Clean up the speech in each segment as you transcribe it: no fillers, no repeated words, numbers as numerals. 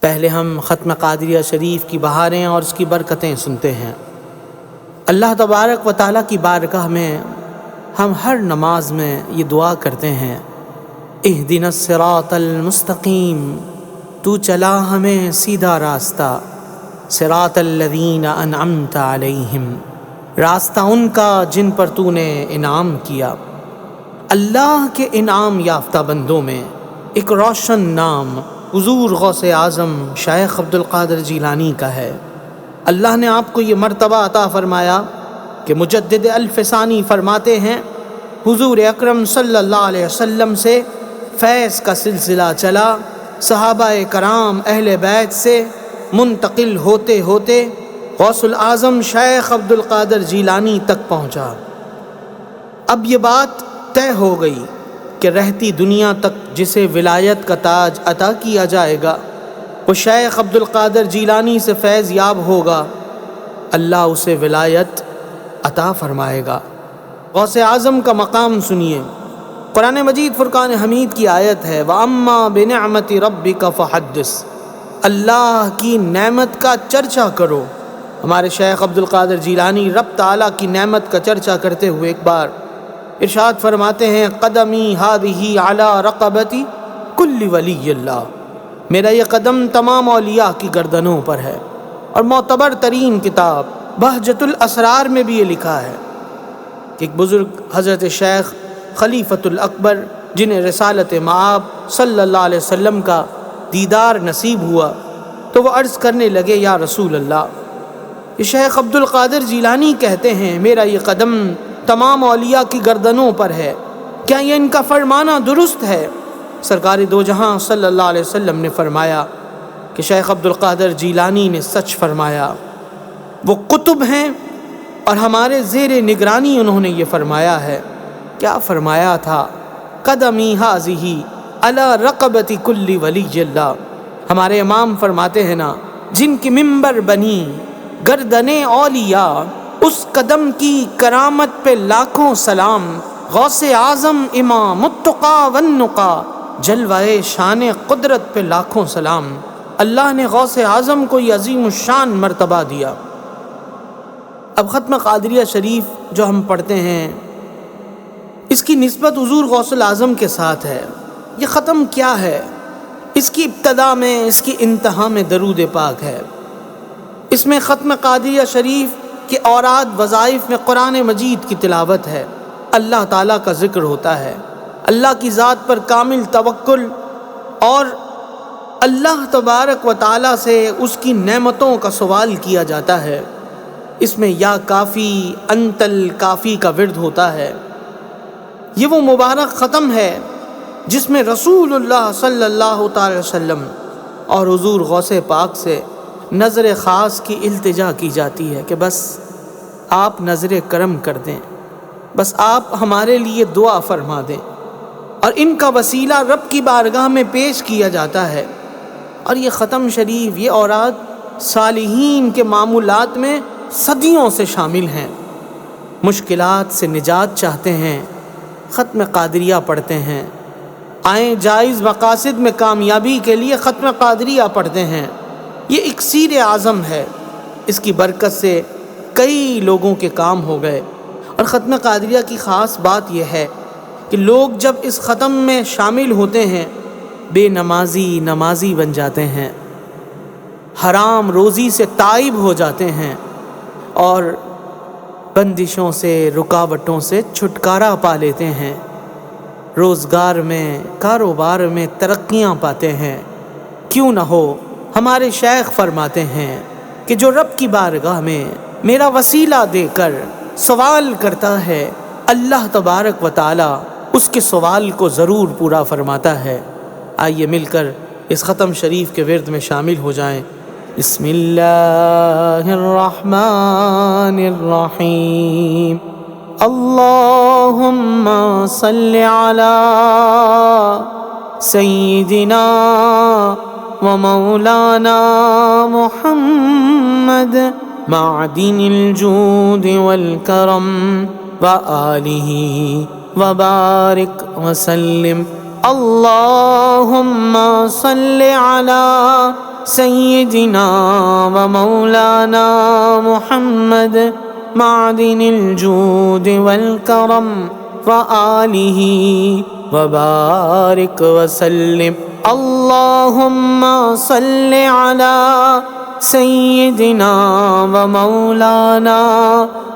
پہلے ہم ختم قادریہ شریف کی بہاریں اور اس کی برکتیں سنتے ہیں۔ اللہ تبارک و تعالیٰ کی بارگاہ میں ہم ہر نماز میں یہ دعا کرتے ہیں، اہدنا الصراط المستقیم، تو چلا ہمیں سیدھا راستہ، صراط الذین انعمت علیہم، راستہ ان کا جن پر تو نے انعام کیا۔ اللہ کے انعام یافتہ بندوں میں ایک روشن نام حضور غوث اعظم شیخ عبد القادر جیلانی کا ہے۔ اللہ نے آپ کو یہ مرتبہ عطا فرمایا کہ مجدد الفسانی فرماتے ہیں، حضور اکرم صلی اللہ علیہ وسلم سے فیض کا سلسلہ چلا، صحابہ کرام اہل بیت سے منتقل ہوتے ہوتے غوث الاعظم شیخ عبد القادر جیلانی تک پہنچا۔ اب یہ بات طے ہو گئی کہ رہتی دنیا تک جسے ولایت کا تاج عطا کیا جائے گا وہ شیخ عبد القادر جیلانی سے فیض یاب ہوگا، اللہ اسے ولایت عطا فرمائے گا۔ غوث اعظم کا مقام سنیے، قرآن مجید فرقان حمید کی آیت ہے، وَأَمَّا بِنِعْمَةِ رَبِّكَ فَحَدِّثْ، اللہ کی نعمت کا چرچا کرو۔ ہمارے شیخ عبد القادر جیلانی رب تعالیٰ کی نعمت کا چرچا کرتے ہوئے ایک بار ارشاد فرماتے ہیں، قدمی ہذہ علی رقبتی کل ولی اللہ، میرا یہ قدم تمام اولیاء کی گردنوں پر ہے۔ اور معتبر ترین کتاب بہجت الاسرار میں بھی یہ لکھا ہے کہ ایک بزرگ حضرت شیخ خلیفۃ الاکبر جنہیں رسالت مآب صلی اللہ علیہ وسلم کا دیدار نصیب ہوا تو وہ عرض کرنے لگے، یا رسول اللہ، یہ شیخ عبد القادر جیلانی کہتے ہیں میرا یہ قدم تمام اولیاء کی گردنوں پر ہے، کیا یہ ان کا فرمانا درست ہے؟ سرکار دو جہاں صلی اللہ علیہ وسلم نے فرمایا کہ شیخ عبد القادر جیلانی نے سچ فرمایا، وہ قطب ہیں اور ہمارے زیر نگرانی انہوں نے یہ فرمایا ہے۔ کیا فرمایا تھا؟ قدمی ہذہ علی رقبۃ کل ولی اللہ، ہمارے امام فرماتے ہیں نا، جن کی ممبر بنی گردنیں اولیاء، اس قدم کی کرامت پہ لاکھوں سلام، غوث اعظم امام التقا والنقا، جلوہ شان قدرت پہ لاکھوں سلام۔ اللہ نے غوث اعظم کو یہ عظیم الشان مرتبہ دیا۔ اب ختم قادریہ شریف جو ہم پڑھتے ہیں اس کی نسبت حضور غوث الاعظم کے ساتھ ہے۔ یہ ختم کیا ہے؟ اس کی ابتدا میں، اس کی انتہا میں درود پاک ہے۔ اس میں ختم قادریہ شریف کہ اوراد وظائف میں قرآن مجید کی تلاوت ہے، اللہ تعالیٰ کا ذکر ہوتا ہے، اللہ کی ذات پر کامل توکل اور اللہ تبارک و تعالیٰ سے اس کی نعمتوں کا سوال کیا جاتا ہے۔ اس میں یا کافی انت الکافی کا ورد ہوتا ہے۔ یہ وہ مبارک ختم ہے جس میں رسول اللہ صلی اللہ تعالی وسلم اور حضور غوث پاک سے نظر خاص کی التجا کی جاتی ہے کہ بس آپ نظر کرم کر دیں، بس آپ ہمارے لیے دعا فرما دیں، اور ان کا وسیلہ رب کی بارگاہ میں پیش کیا جاتا ہے۔ اور یہ ختم شریف، یہ اوراد صالحین کے معمولات میں صدیوں سے شامل ہیں۔ مشکلات سے نجات چاہتے ہیں، ختم قادریہ پڑھتے ہیں، آئیں جائز مقاصد میں کامیابی کے لیے ختم قادریہ پڑھتے ہیں۔ یہ اکسیر اعظم ہے، اس کی برکت سے کئی لوگوں کے کام ہو گئے۔ اور ختم قادریہ کی خاص بات یہ ہے کہ لوگ جب اس ختم میں شامل ہوتے ہیں بے نمازی نمازی بن جاتے ہیں، حرام روزی سے تائب ہو جاتے ہیں، اور بندشوں سے، رکاوٹوں سے چھٹکارا پا لیتے ہیں، روزگار میں، کاروبار میں ترقیاں پاتے ہیں۔ کیوں نہ ہو، ہمارے شیخ فرماتے ہیں کہ جو رب کی بارگاہ میں میرا وسیلہ دے کر سوال کرتا ہے، اللہ تبارک و تعالی اس کے سوال کو ضرور پورا فرماتا ہے۔ آئیے مل کر اس ختم شریف کے ورد میں شامل ہو جائیں۔ بسم اللہ الرحمن الرحیم، اللہم صلی علی سیدنا ومولانا محمد معدن الجود والکرم وآلہ وبارک وسلم۔ اللہم صلی علی سيدنا ومولانا محمد معدن الجود والكرم وآله وبارك وسلم اللهم صل على سيدنا ومولانا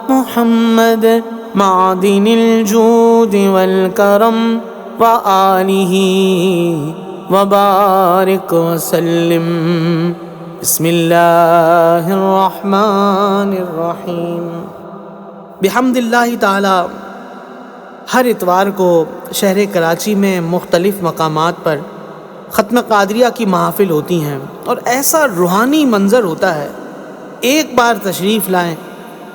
محمد معدن الجود والكرم وآله وبارك وسلم بسم اللہ الرحمن الرحیم۔ بحمد اللہ تعالی ہر اتوار کو شہر کراچی میں مختلف مقامات پر ختم قادریہ کی محافل ہوتی ہیں اور ایسا روحانی منظر ہوتا ہے، ایک بار تشریف لائیں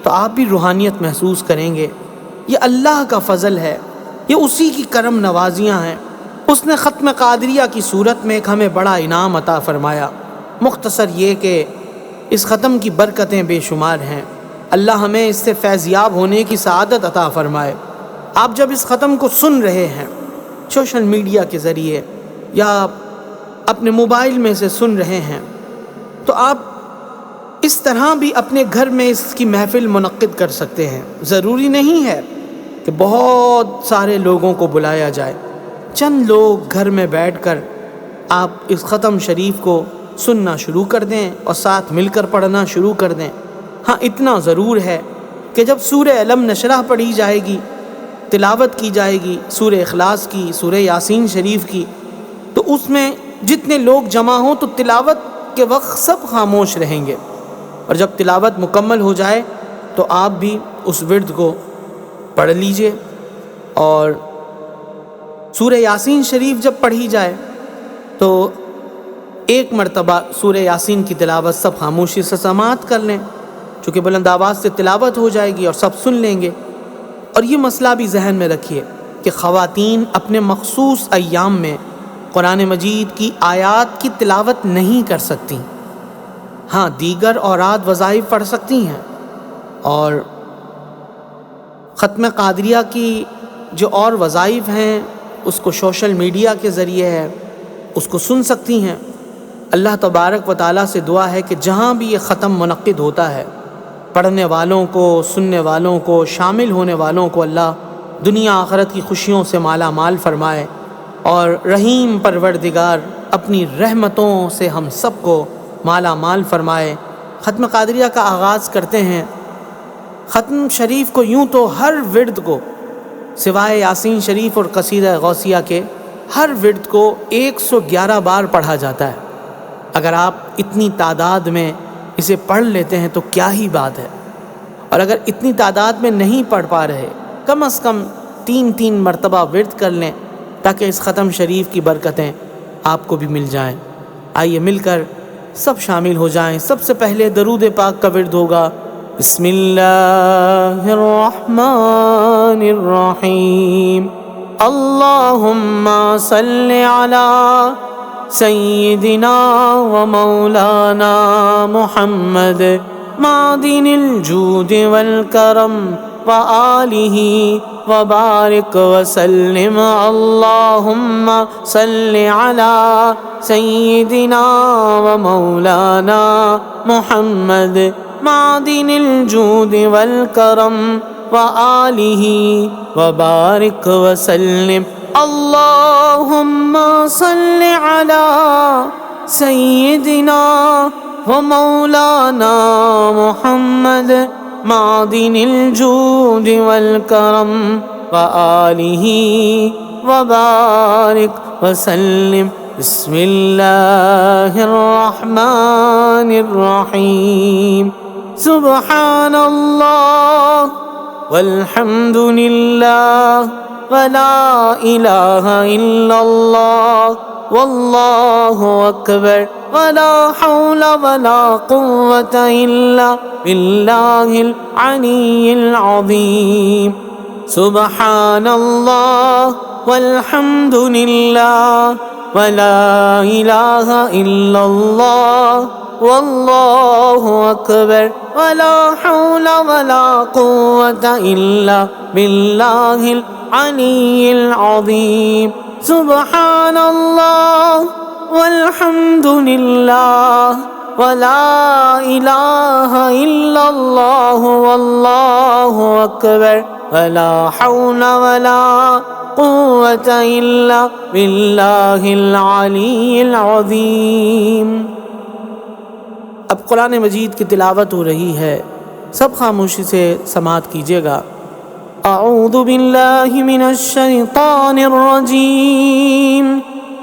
تو آپ بھی روحانیت محسوس کریں گے۔ یہ اللہ کا فضل ہے، یہ اسی کی کرم نوازیاں ہیں۔ اس نے ختم قادریہ کی صورت میں ایک ہمیں بڑا انعام عطا فرمایا۔ مختصر یہ کہ اس ختم کی برکتیں بے شمار ہیں، اللہ ہمیں اس سے فیضیاب ہونے کی سعادت عطا فرمائے۔ آپ جب اس ختم کو سن رہے ہیں سوشل میڈیا کے ذریعے یا اپنے موبائل میں سے سن رہے ہیں تو آپ اس طرح بھی اپنے گھر میں اس کی محفل منعقد کر سکتے ہیں۔ ضروری نہیں ہے کہ بہت سارے لوگوں کو بلایا جائے، چند لوگ گھر میں بیٹھ کر آپ اس ختم شریف کو سننا شروع کر دیں اور ساتھ مل کر پڑھنا شروع کر دیں۔ ہاں اتنا ضرور ہے کہ جب سورہ علم نشرح پڑھی جائے گی، تلاوت کی جائے گی سورہ اخلاص کی، سورہ یاسین شریف کی، تو اس میں جتنے لوگ جمع ہوں تو تلاوت کے وقت سب خاموش رہیں گے، اور جب تلاوت مکمل ہو جائے تو آپ بھی اس ورد کو پڑھ لیجئے، اور سورہ یاسین شریف جب پڑھی جائے تو ایک مرتبہ سورہ یاسین کی تلاوت سب خاموشی سے سماعت کر لیں، چونکہ بلند آواز سے تلاوت ہو جائے گی اور سب سن لیں گے۔ اور یہ مسئلہ بھی ذہن میں رکھیے کہ خواتین اپنے مخصوص ایام میں قرآن مجید کی آیات کی تلاوت نہیں کر سکتی، ہاں دیگر اوراد وظائف پڑھ سکتی ہیں، اور ختم قادریہ کی جو اور وظائف ہیں اس کو سوشل میڈیا کے ذریعے ہے، اس کو سن سکتی ہیں۔ اللہ تبارک و تعالیٰ سے دعا ہے کہ جہاں بھی یہ ختم منعقد ہوتا ہے، پڑھنے والوں کو، سننے والوں کو، شامل ہونے والوں کو اللہ دنیا آخرت کی خوشیوں سے مالا مال فرمائے، اور رحیم پروردگار اپنی رحمتوں سے ہم سب کو مالا مال فرمائے۔ ختم قادریہ کا آغاز کرتے ہیں۔ ختم شریف کو یوں تو ہر ورد کو سوائے یاسین شریف اور قصیدہ غوثیہ کے ہر ورد کو 111 بار پڑھا جاتا ہے۔ اگر آپ اتنی تعداد میں اسے پڑھ لیتے ہیں تو کیا ہی بات ہے، اور اگر اتنی تعداد میں نہیں پڑھ پا رہے کم از کم 3 مرتبہ ورد کر لیں تاکہ اس ختم شریف کی برکتیں آپ کو بھی مل جائیں۔ آئیے مل کر سب شامل ہو جائیں۔ سب سے پہلے درود پاک کا ورد ہوگا، بسم اللہ الرحمن الرحیم، اللہم صلی علی سیدنا و مولانا محمد معدن الجود والکرم وآلہ وبارک وسلم، اللہم صلی علی سیدنا و مولانا محمد معدن الجود والکرم وآلہ وبارک وسلم، اللہم صلی علی سیدنا و مولانا محمد معدن الجود والکرم وآلہ وبارک وسلم، بسم اللہ الرحمن الرحیم، سبحان اللہ والحمد للہ ولا الہ الا اللہ واللہ اکبر ولا حول ولا قوة الا باللہ العلی العظیم، سبحان اللہ والحمد للہ ولا الہ الا اللہ واللہ اکبر ولا حول ولا قوة الا باللہ العلی العظیم، سبحان اللہ والحمد للہ ولا الہ الا اللہ واللہ اکبر ولا حول ولا قوة الا باللہ العلی العظیم۔ اب قرآن مجید کی تلاوت ہو رہی ہے، سب خاموشی سے سماعت کیجیے گا۔ اعوذ باللہ من الشیطان الرجیم،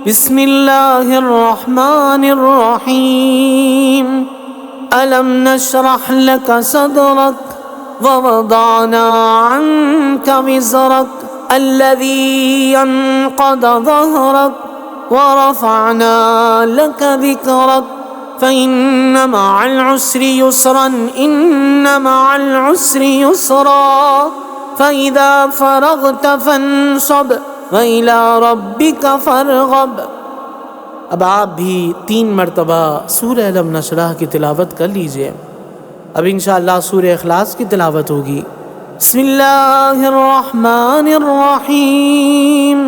بسم اللہ الرحمن الرحیم۔ ألم نشرح لك صدرك ووضعنا عنك وزرك الذي أنقض ظهرك ورفعنا لك ذكرك فإن مع العسر يسرا إن مع العسر يسرا فإذا فرغت فانصب وإلى ربك فارغب۔ اب آپ بھی 3 مرتبہ سورہ الم نشرح کی تلاوت کر لیجئے۔ اب انشاءاللہ سورہ اخلاص کی تلاوت ہوگی۔ بسم اللہ الرحمن الرحیم،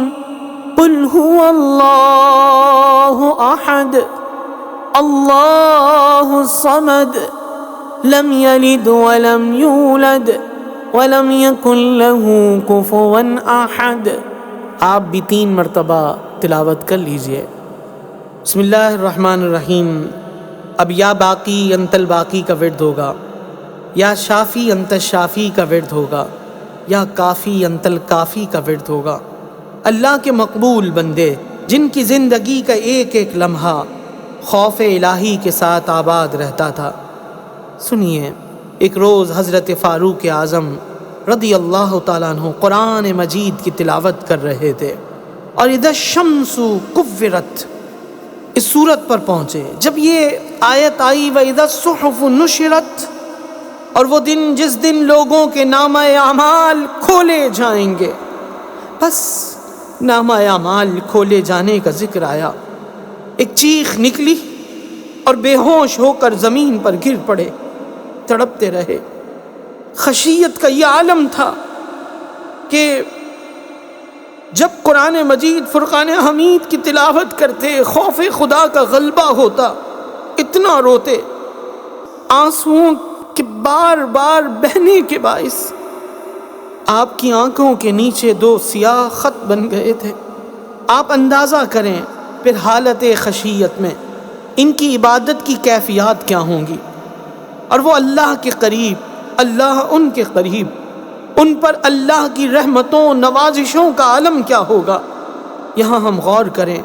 قل هو اللہ احد اللہ الصمد لم یلد ولم یولد ولم یکن له کفوا احد۔ آپ بھی 3 مرتبہ تلاوت کر لیجئے۔ بسم اللہ الرحمن الرحیم۔ اب یا باقی انت الباقی کا ورد ہوگا، یا شافی انت الشافی کا ورد ہوگا، یا کافی انت الکافی کا ورد ہوگا۔ اللہ کے مقبول بندے جن کی زندگی کا ایک ایک لمحہ خوف الہی کے ساتھ آباد رہتا تھا، سنیے، ایک روز حضرت فاروق اعظم رضی اللہ تعالیٰ عنہ قرآن مجید کی تلاوت کر رہے تھے، اور اذا الشمس کورت اس صورت پر پہنچے جب یہ آیت آئی وَإِذَا الصُّحُفُ نُشِرَتْ، اور وہ دن جس دن لوگوں کے نامہ اعمال کھولے جائیں گے، بس نامہ اعمال کھولے جانے کا ذکر آیا، ایک چیخ نکلی اور بے ہوش ہو کر زمین پر گر پڑے، تڑپتے رہے۔ خشیت کا یہ عالم تھا کہ جب قرآن مجید فرقان حمید کی تلاوت کرتے، خوف خدا کا غلبہ ہوتا، اتنا روتے، آنسوؤں کے بار بار بہنے کے باعث آپ کی آنکھوں کے نیچے 2 سیاہ خط بن گئے تھے۔ آپ اندازہ کریں پھر حالت خشیت میں ان کی عبادت کی کیفیات کیا ہوں گی، اور وہ اللہ کے قریب، اللہ ان کے قریب، ان پر اللہ کی رحمتوں نوازشوں کا عالم کیا ہوگا۔ یہاں ہم غور کریں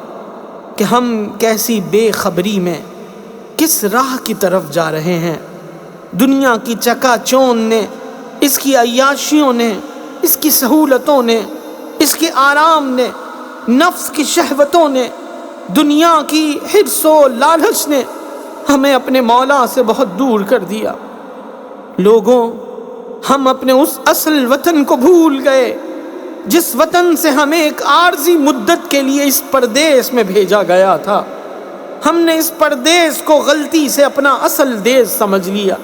کہ ہم کیسی بے خبری میں کس راہ کی طرف جا رہے ہیں۔ دنیا کی چکا چوند نے، اس کی عیاشیوں نے، اس کی سہولتوں نے، اس کے آرام نے، نفس کی شہوتوں نے، دنیا کی حرص و لالچ نے ہمیں اپنے مولا سے بہت دور کر دیا۔ لوگوں، ہم اپنے اس اصل وطن کو بھول گئے جس وطن سے ہمیں ایک عارضی مدت کے لیے اس پردیس میں بھیجا گیا تھا۔ ہم نے اس پردیس کو غلطی سے اپنا اصل دیس سمجھ لیا۔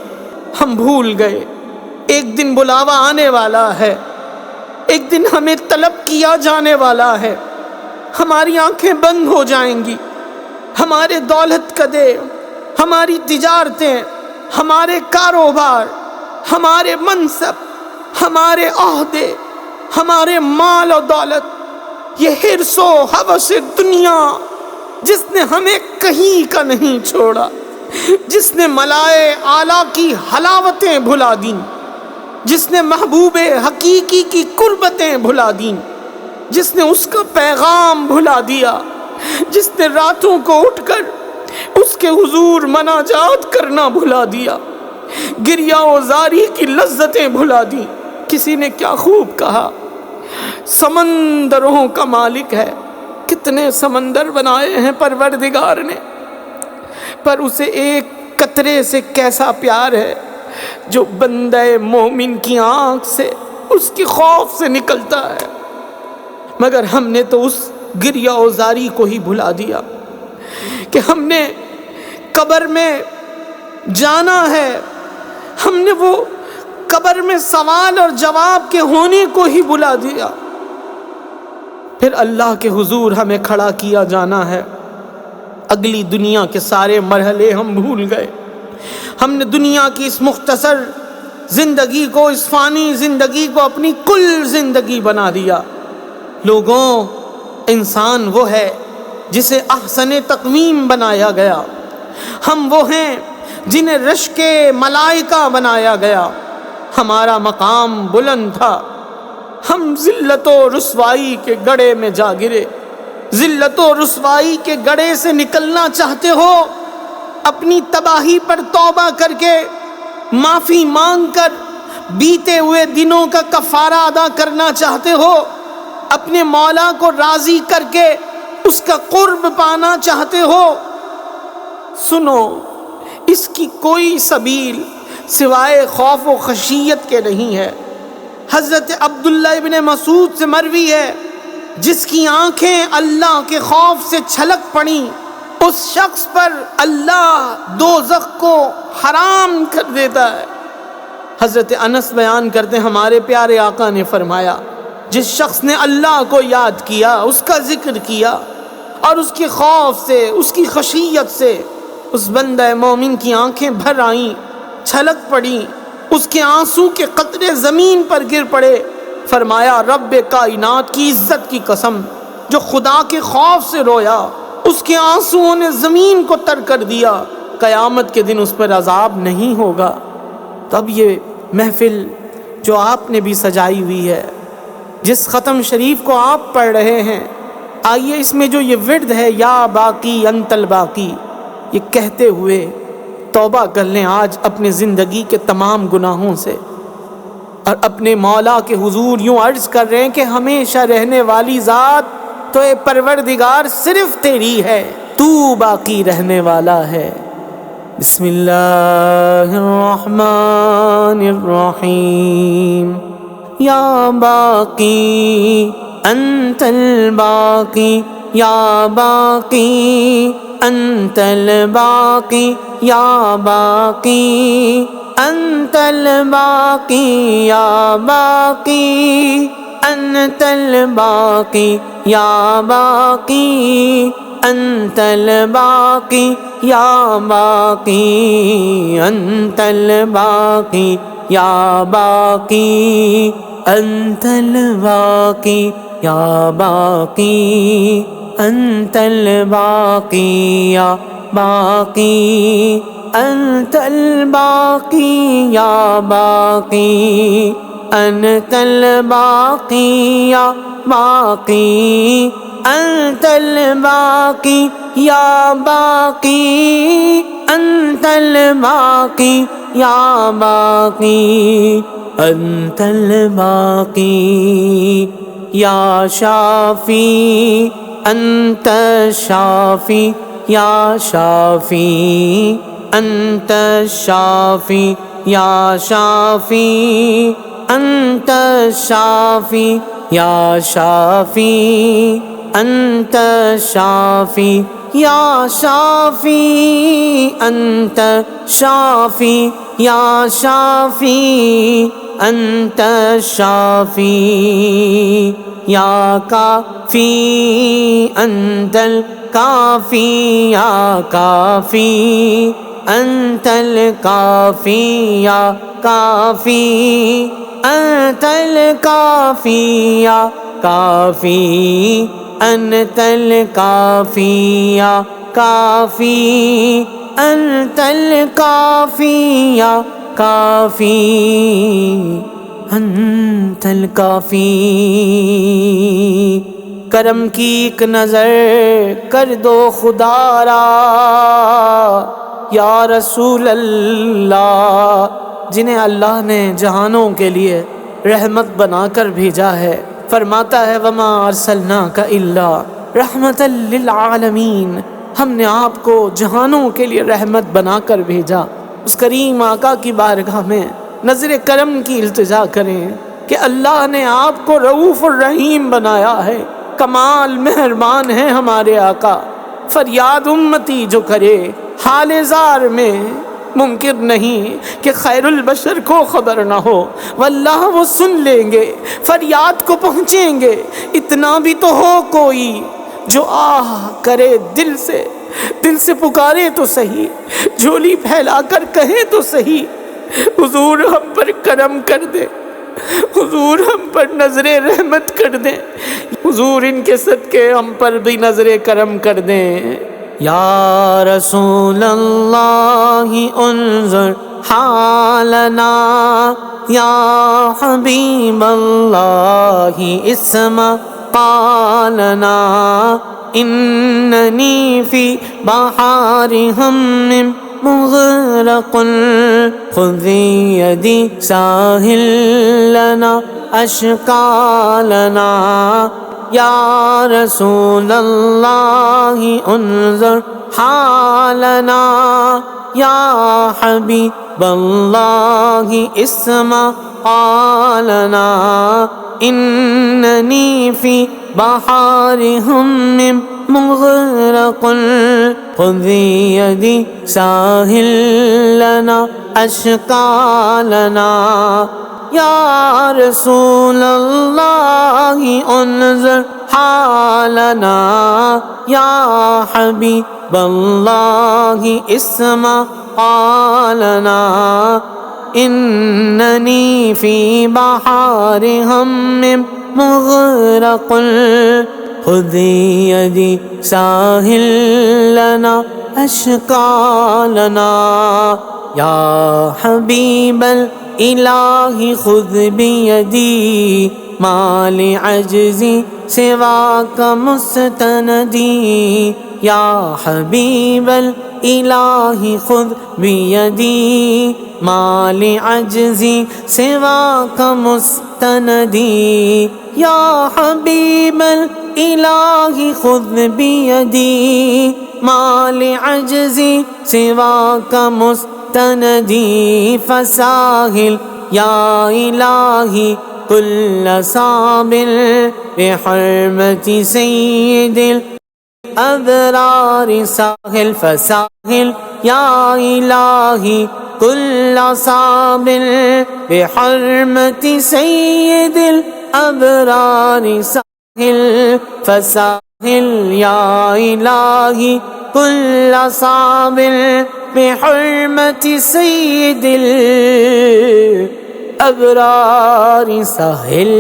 ہم بھول گئے ایک دن بلاوا آنے والا ہے، ایک دن ہمیں طلب کیا جانے والا ہے، ہماری آنکھیں بند ہو جائیں گی، ہمارے دولت قدے، ہماری تجارتیں، ہمارے کاروبار، ہمارے منصب، ہمارے عہدے، ہمارے مال و دولت، یہ حرص و ہوس دنیا جس نے ہمیں کہیں کا نہیں چھوڑا، جس نے ملائے اعلیٰ کی حلاوتیں بھلا دیں، جس نے محبوب حقیقی کی قربتیں بھلا دیں، جس نے اس کا پیغام بھلا دیا، جس نے راتوں کو اٹھ کر اس کے حضور مناجات کرنا بھلا دیا، گریہ و زاری کی لذتیں بھلا دی۔ کسی نے کیا خوب کہا، سمندروں کا مالک ہے، کتنے سمندر بنائے ہیں پروردگار نے، پر اسے ایک قطرے سے کیسا پیار ہے جو بندہ مومن کی آنکھ سے، اس کی خوف سے نکلتا ہے۔ مگر ہم نے تو اس گریہ و زاری کو ہی بھلا دیا کہ ہم نے قبر میں جانا ہے، ہم نے وہ قبر میں سوال اور جواب کے ہونے کو ہی بھلا دیا۔ پھر اللہ کے حضور ہمیں کھڑا کیا جانا ہے، اگلی دنیا کے سارے مرحلے ہم بھول گئے. ہم نے دنیا کی اس مختصر زندگی کو، اس فانی زندگی کو اپنی کل زندگی بنا دیا. لوگوں، انسان وہ ہے جسے احسن تقویم بنایا گیا. ہم وہ ہیں جنہیں رشک ملائکہ بنایا گیا. ہمارا مقام بلند تھا، ہم ذلت و رسوائی کے گڑھے میں جا گرے. ذلت و رسوائی کے گڑھے سے نکلنا چاہتے ہو؟ اپنی تباہی پر توبہ کر کے، معافی مانگ کر، بیتے ہوئے دنوں کا کفارہ ادا کرنا چاہتے ہو؟ اپنے مولا کو راضی کر کے اس کا قرب پانا چاہتے ہو؟ سنو، اس کی کوئی سبیل سوائے خوف و خشیت کے نہیں ہے. حضرت عبداللہ ابن مسعود سے مروی ہے، جس کی آنکھیں اللہ کے خوف سے چھلک پڑیں، اس شخص پر اللہ دوزخ کو حرام کر دیتا ہے. حضرت انس بیان کرتے ہیں، ہمارے پیارے آقا نے فرمایا، جس شخص نے اللہ کو یاد کیا، اس کا ذکر کیا، اور اس کے خوف سے، اس کی خشیت سے اس بندہ مومن کی آنکھیں بھر آئیں، چھلک پڑیں، اس کے آنسو کے قطرے زمین پر گر پڑے. فرمایا، رب کائنات کی عزت کی قسم، جو خدا کے خوف سے رویا، اس کے آنسوؤں نے زمین کو تر کر دیا، قیامت کے دن اس پر عذاب نہیں ہوگا. تب یہ محفل جو آپ نے بھی سجائی ہوئی ہے، جس ختم شریف کو آپ پڑھ رہے ہیں، آئیے اس میں جو یہ ورد ہے، یا باقی انت الباقی، یہ کہتے ہوئے توبہ کر لیں آج اپنے زندگی کے تمام گناہوں سے، اور اپنے مولا کے حضور یوں عرض کر رہے ہیں کہ ہمیشہ رہنے والی ذات تو اے پروردگار صرف تیری ہے، تو باقی رہنے والا ہے. بسم اللہ الرحمن الرحیم. یا باقی انت الباقی، یا باقی انت الباقی، یا باقی انت الباقی، یا باقی انت الباقی، یا باقی انت الباقی، یا باقی انت الباقی، یا باقی انت الباقی، یا باقی انت الباقی، یا باقی انت الباقی، یا باقی انت الباقی، یا باقی انت الباقی، یا باقی انت الباقی، یا باقی انت الباقی، یا شافی انت شافی، یا شافی انت شافی، یا شافی انت شافی، یا شافی انت شافی، یا شافی انت شافی، یا شافی انت شافی، یا کافی انت الکافی، یا کافی انت الکافی، یا کافی انت الکافی، یا کافی انت الکافی، یا کافی انت الکافی، یا کافی انت الکافی. کرم کی ایک نظر کر دو خدا را، یا رسول اللہ، جنہیں اللہ نے جہانوں کے لیے رحمت بنا کر بھیجا ہے. فرماتا ہے، وما ارسلناک الا رحمتا للعالمین، ہم نے آپ کو جہانوں کے لیے رحمت بنا کر بھیجا. اس کریم آقا کی بارگاہ میں نظر کرم کی التجا کریں کہ اللہ نے آپ کو رؤوف الرحیم بنایا ہے. کمال مہربان ہیں ہمارے آقا. فریاد امتی جو کرے حال زار میں، ممکن نہیں کہ خیر البشر کو خبر نہ ہو، واللہ وہ سن لیں گے، فریاد کو پہنچیں گے. اتنا بھی تو ہو کوئی جو آہ کرے دل سے دل سے پکارے تو صحیح، جھولی پھیلا کر کہیں تو صحیح، حضور ہم پر کرم کر دے، حضور ہم پر نظر رحمت کر دیں، حضور ان کے صدقے ہم پر بھی نظر کرم کر دیں۔ یا رسول اللہ انظر حالنا، یا حبیب اللہ اسمع قالنا، اننی فی بحار ہم مغرق، خذ یدی ساحل لنا اشکالنا، یا رسول اللہ انظر حالنا، یا حبیب اللہ اسمع قالنا، اننی فی بحار ہم مغرق، خذ یدی ساحل لنا اشکالنا، یا رسول اللہ انظر حالنا، یا حبیب اللہ اسمع قالنا، اننی فی بحار ہم مغرق، خذ یدی ساحل لنا اشکالنا، یا حبیب الہ خذ بیدی، ما لعجزی سواک مستندی، یا حبیب الہ خذ بیدی، ما لعجزی سواک مستندی، یا حبیب الہ خذ بیدی، ما لعجزی سواک مستندی، فساہل یا الہی کل صابر بحرمت سید الابرار، ساحل فساحل یا الہی کل صابر بحرمت سید الابرار، ساحل فساحل یا الہی کل صابر بحرمت سید الابرار، ساحل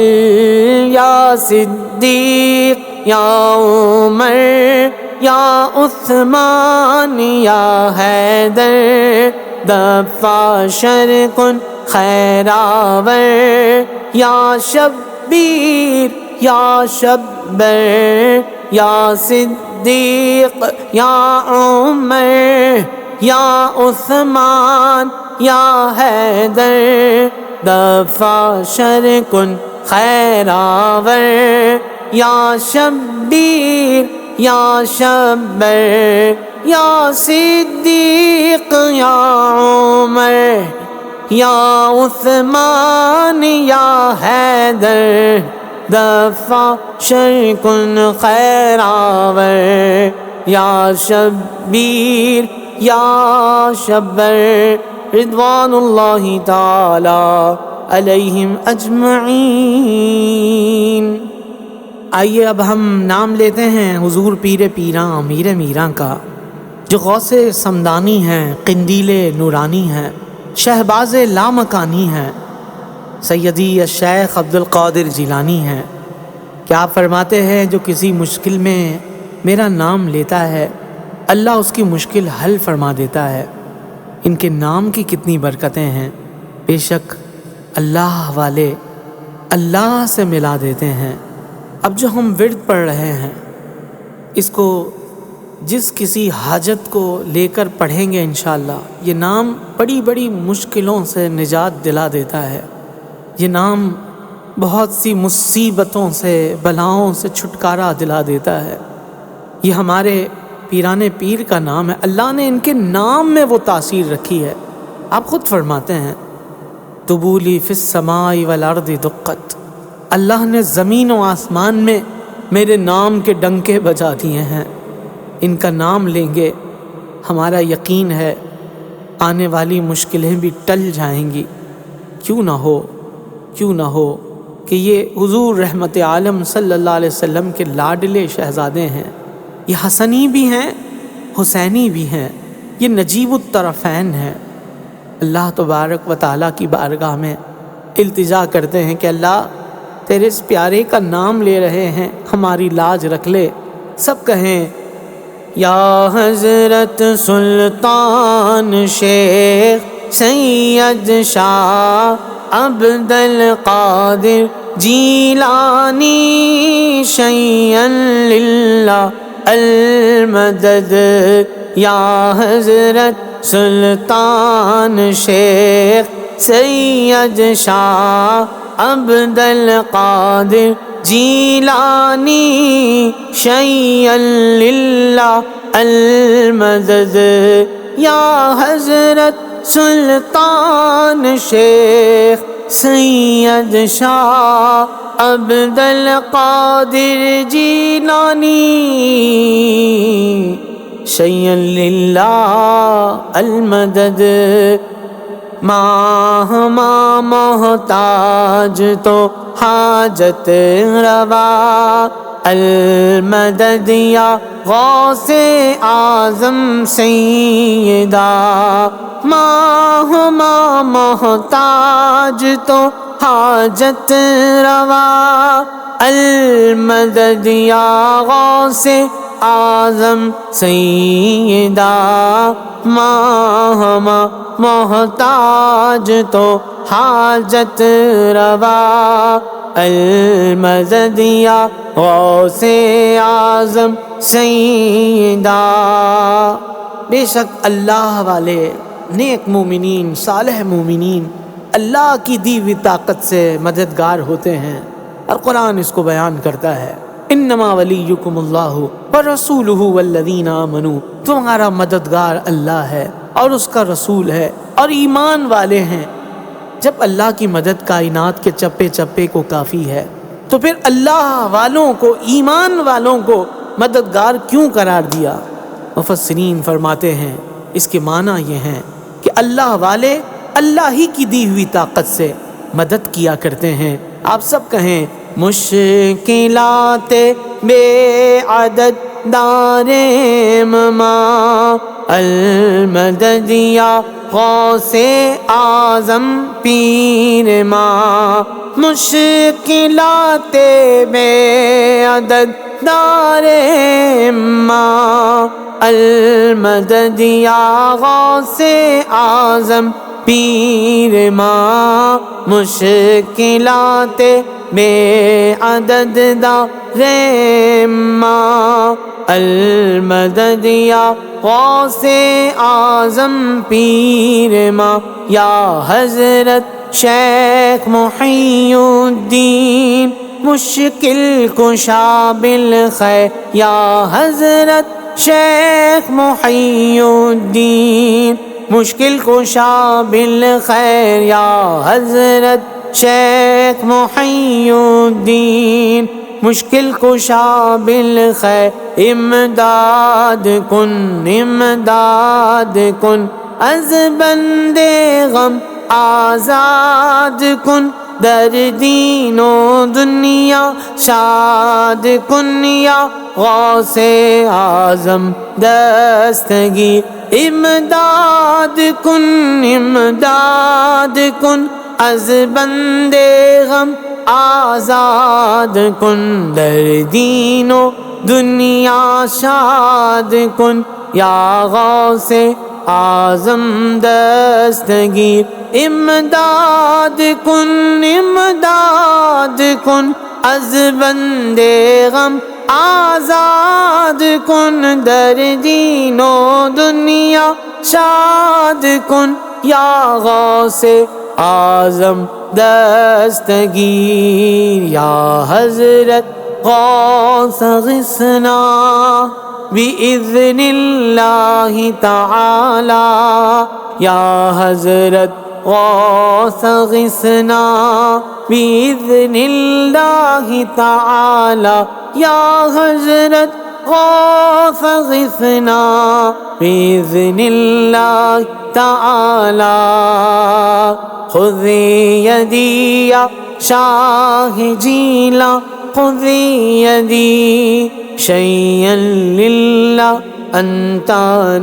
یا صدیق یا عمر یا عثمان یا حیدر، دفع شرق خیراور، یا شبیر یا شبر، یا صدیق یا عمر یا عثمان یا حیدر، دفع شرق خیراور، یا شبیر یا شبر، یا صدیق یا عمر یا عثمان یا حیدر، دفع شرق خیراور، یا شبیر یا شبر، رضوان اللہ تعالی علیہم اجمعین۔ آئیے اب ہم نام لیتے ہیں حضور پیر پیراں امیر میراں کا، جو غوث سمدانی ہیں، قندیل نورانی ہیں، شہباز لامکانی ہیں، سیدی الشیخ عبد القادر جیلانی ہیں، کہ آپ فرماتے ہیں جو کسی مشکل میں میرا نام لیتا ہے اللہ اس کی مشکل حل فرما دیتا ہے۔ ان کے نام کی کتنی برکتیں ہیں، بے شک اللہ والے اللہ سے ملا دیتے ہیں۔ اب جو ہم ورد پڑھ رہے ہیں اس کو جس کسی حاجت کو لے کر پڑھیں گے انشاءاللہ، یہ نام بڑی بڑی مشکلوں سے نجات دلا دیتا ہے، یہ نام بہت سی مصیبتوں سے بلاؤں سے چھٹکارا دلا دیتا ہے۔ یہ ہمارے پیران پیر کا نام ہے، اللہ نے ان کے نام میں وہ تاثیر رکھی ہے۔ آپ خود فرماتے ہیں طبولی فی السماء والارض دقت، اللہ نے زمین و آسمان میں میرے نام کے ڈنکے بجا دیے ہیں۔ ان کا نام لیں گے ہمارا یقین ہے آنے والی مشکلیں بھی ٹل جائیں گی۔ کیوں نہ ہو کہ یہ حضور رحمت عالم صلی اللہ علیہ وسلم کے لاڈلے شہزادے ہیں، یہ حسنی بھی ہیں، حسینی بھی ہیں، یہ نجیب الطرفین ہیں۔ اللہ تبارک و تعالیٰ کی بارگاہ میں التجا کرتے ہیں کہ اللہ تیرے اس پیارے کا نام لے رہے ہیں، ہماری لاج رکھ لے۔ سب کہیں یا حضرت سلطان شیخ سید شاہ عبد القادر جیلانی شیئا للہ المدد، یا حضرت سلطان شیخ سید شاہ عبد القادر جیلانی شیئا للہ المدد، یا حضرت سلطان شیخ سید شاہ عبد القادر جیلانی شیئا للہ المدد۔ ماں محتاج تو حاجت روا المدد، یا غوث اعظم سیدہ۔ ماں محتاج تو حاجت روا المدد، یا غوث اعظم سیدہ۔ ماں محتاج تو حاجت روا المدد، یا غوث اعظم سیدہ۔ بے شک اللہ والے نیک مومنین، صالح مومنین اللہ کی دی ہوئی طاقت سے مددگار ہوتے ہیں، اور قرآن اس کو بیان کرتا ہے، انما ولیکم اللہ ورسولہ والذین آمنوا، تمہارا مددگار اللہ ہے اور اس کا رسول ہے اور ایمان والے ہیں۔ جب اللہ کی مدد کائنات کے چپے چپے کو کافی ہے تو پھر اللہ والوں کو، ایمان والوں کو مددگار کیوں قرار دیا؟ مفسرین فرماتے ہیں اس کے معنی یہ ہیں کہ اللہ والے اللہ ہی کی دی ہوئی طاقت سے مدد کیا کرتے ہیں۔ آپ سب کہیں مشکلات بے عدد دارے ماں المدد، یا غوث اعظم پیر ماں۔ مشکلات بے عدد دارے ماں المدد، یا غوث اعظم پیر ماں۔ مشکلات بے عدد دارے ماں المدد، یا غوث اعظم پیر ماں۔ یا حضرت شیخ محی الدین مشکل کشا بالخیر، یا حضرت شیخ محی الدین مشکل کشا بالخیر، یا حضرت شیخ محی الدین مشکل کشا بالخیر۔ امداد کن امداد کن از بندے غم آزاد کن، در دین و دنیا شاد کن، یا غوث اعظم دستگیر۔ امداد کن امداد کن از بندے غم آزاد کن، در دین و دنیا شاد کن، یا غوث اعظم دستگیر۔ امداد کن امداد کن از بندے غم آزاد کن، در دین و دنیا شاد کن، یا غوث اعظم دستگیر۔ یا حضرت غوث غثنا بإذن اللہ تعالی، یا حضرت غوث غثنا بإذن اللہ تعالی، یا حضرت غوث غثنا بإذن اللہ تعالی۔ خذ یدی یا شاہ جیلا، خذ یدی شیئا للہ أنت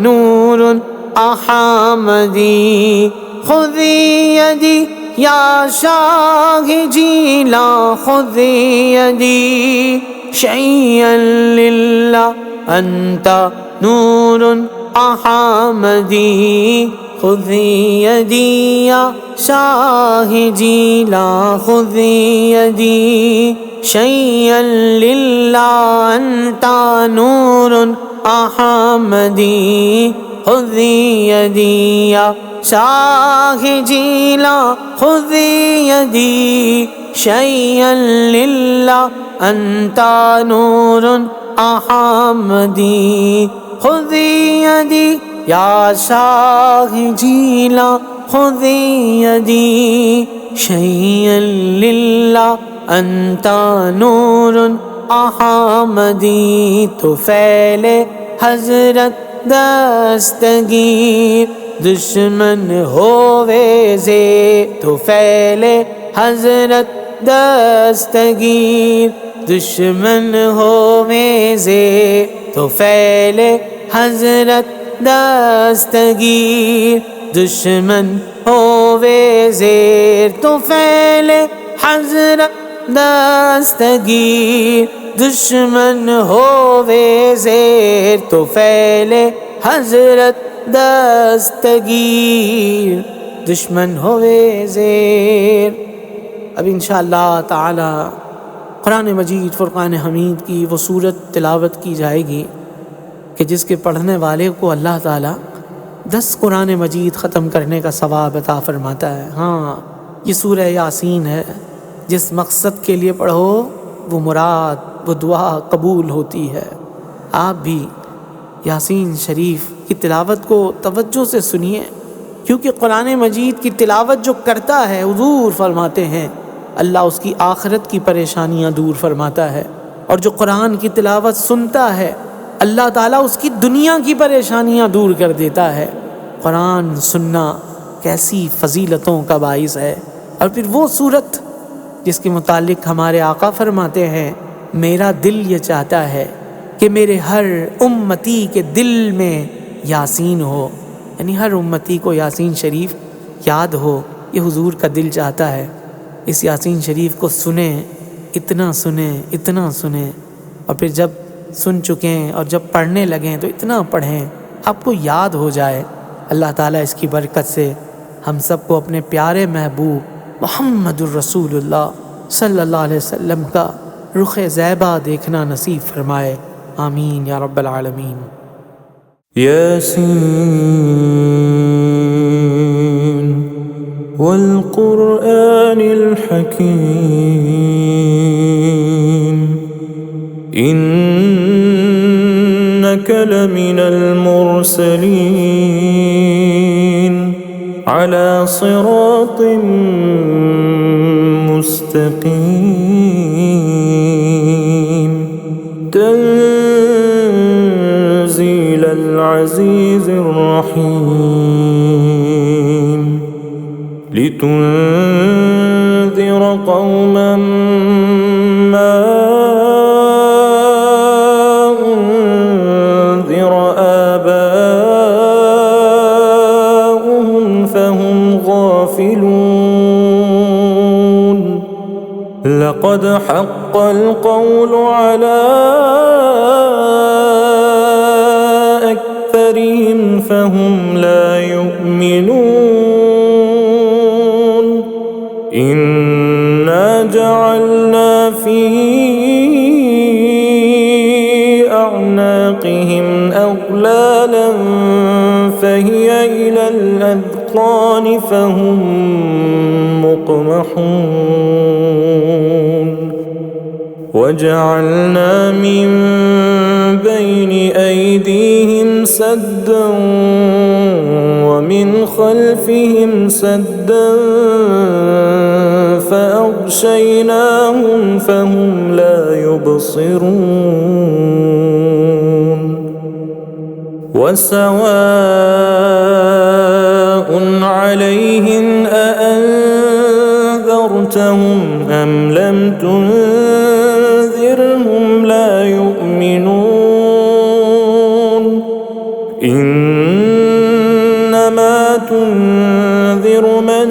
نور أحمدي خذ يدي يا شاه جيلا خذ يدي شيئا لله أنت نور أحمدي خذ يدي يا شاه جيلا خذ يدي شيئا لله أنت نور أحمدي خذ يدي يا شاه جيلا خذ يدي شيئا لله أنت نور أحمدي خذ يدي يا شاه جيلا خذ يدي شيئا لله أنت نور أحمدي طفیل حضرت دستگیر دشمن ہووے زے طفیل حضرت دستگیر دشمن ہووے زے طفیل حضرت دستگیر دشمن ہووے زیر طفیل حضرت دستگیر دشمن ہووے زیر طفیل حضرت دستگیر دشمن ہووے زیر۔ اب انشاءاللہ تعالی قرآن مجید فرقان حمید کی وہ صورت تلاوت کی جائے گی کہ جس کے پڑھنے والے کو اللہ تعالی 10 قرآن مجید ختم کرنے کا ثواب عطا فرماتا ہے۔ ہاں، یہ سورہ یاسین ہے، جس مقصد کے لیے پڑھو وہ مراد، وہ دعا قبول ہوتی ہے۔ آپ بھی یاسین شریف کی تلاوت کو توجہ سے سنیے، کیونکہ قرآن مجید کی تلاوت جو کرتا ہے حضور فرماتے ہیں اللہ اس کی آخرت کی پریشانیاں دور فرماتا ہے، اور جو قرآن کی تلاوت سنتا ہے اللہ تعالیٰ اس کی دنیا کی پریشانیاں دور کر دیتا ہے۔ قرآن سننا کیسی فضیلتوں کا باعث ہے۔ اور پھر وہ صورت جس کے متعلق ہمارے آقا فرماتے ہیں میرا دل یہ چاہتا ہے کہ میرے ہر امتی کے دل میں یاسین ہو، یعنی ہر امتی کو یاسین شریف یاد ہو، یہ حضور کا دل چاہتا ہے۔ اس یاسین شریف کو سنیں، اتنا سنیں، اتنا سنیں، اور پھر جب سن چکیں اور جب پڑھنے لگیں تو اتنا پڑھیں آپ کو یاد ہو جائے۔ اللہ تعالیٰ اس کی برکت سے ہم سب کو اپنے پیارے محبوب محمد الرسول اللہ صلی اللہ علیہ وسلم کا رخ زیبا دیکھنا نصیب فرمائے، آمین یا رب العالمین۔ یاسین والقرآن الحکیم إنك لمن المرسلين على صراط مستقيم تنزيل العزيز الرحيم لتنذر قوما ما لقد حق القول على أكثرهم فهم لا يؤمنون إنا جعلنا في أعناقهم أغلالا فهي إلى الأذقان فهم مقمحون وجعلنا من بين أيديهم سدا ومن خلفهم سدا فأغشيناهم فهم لا يبصرون وسواء عليهم أأنذرتهم أم لم تنذرهم لا يؤمنون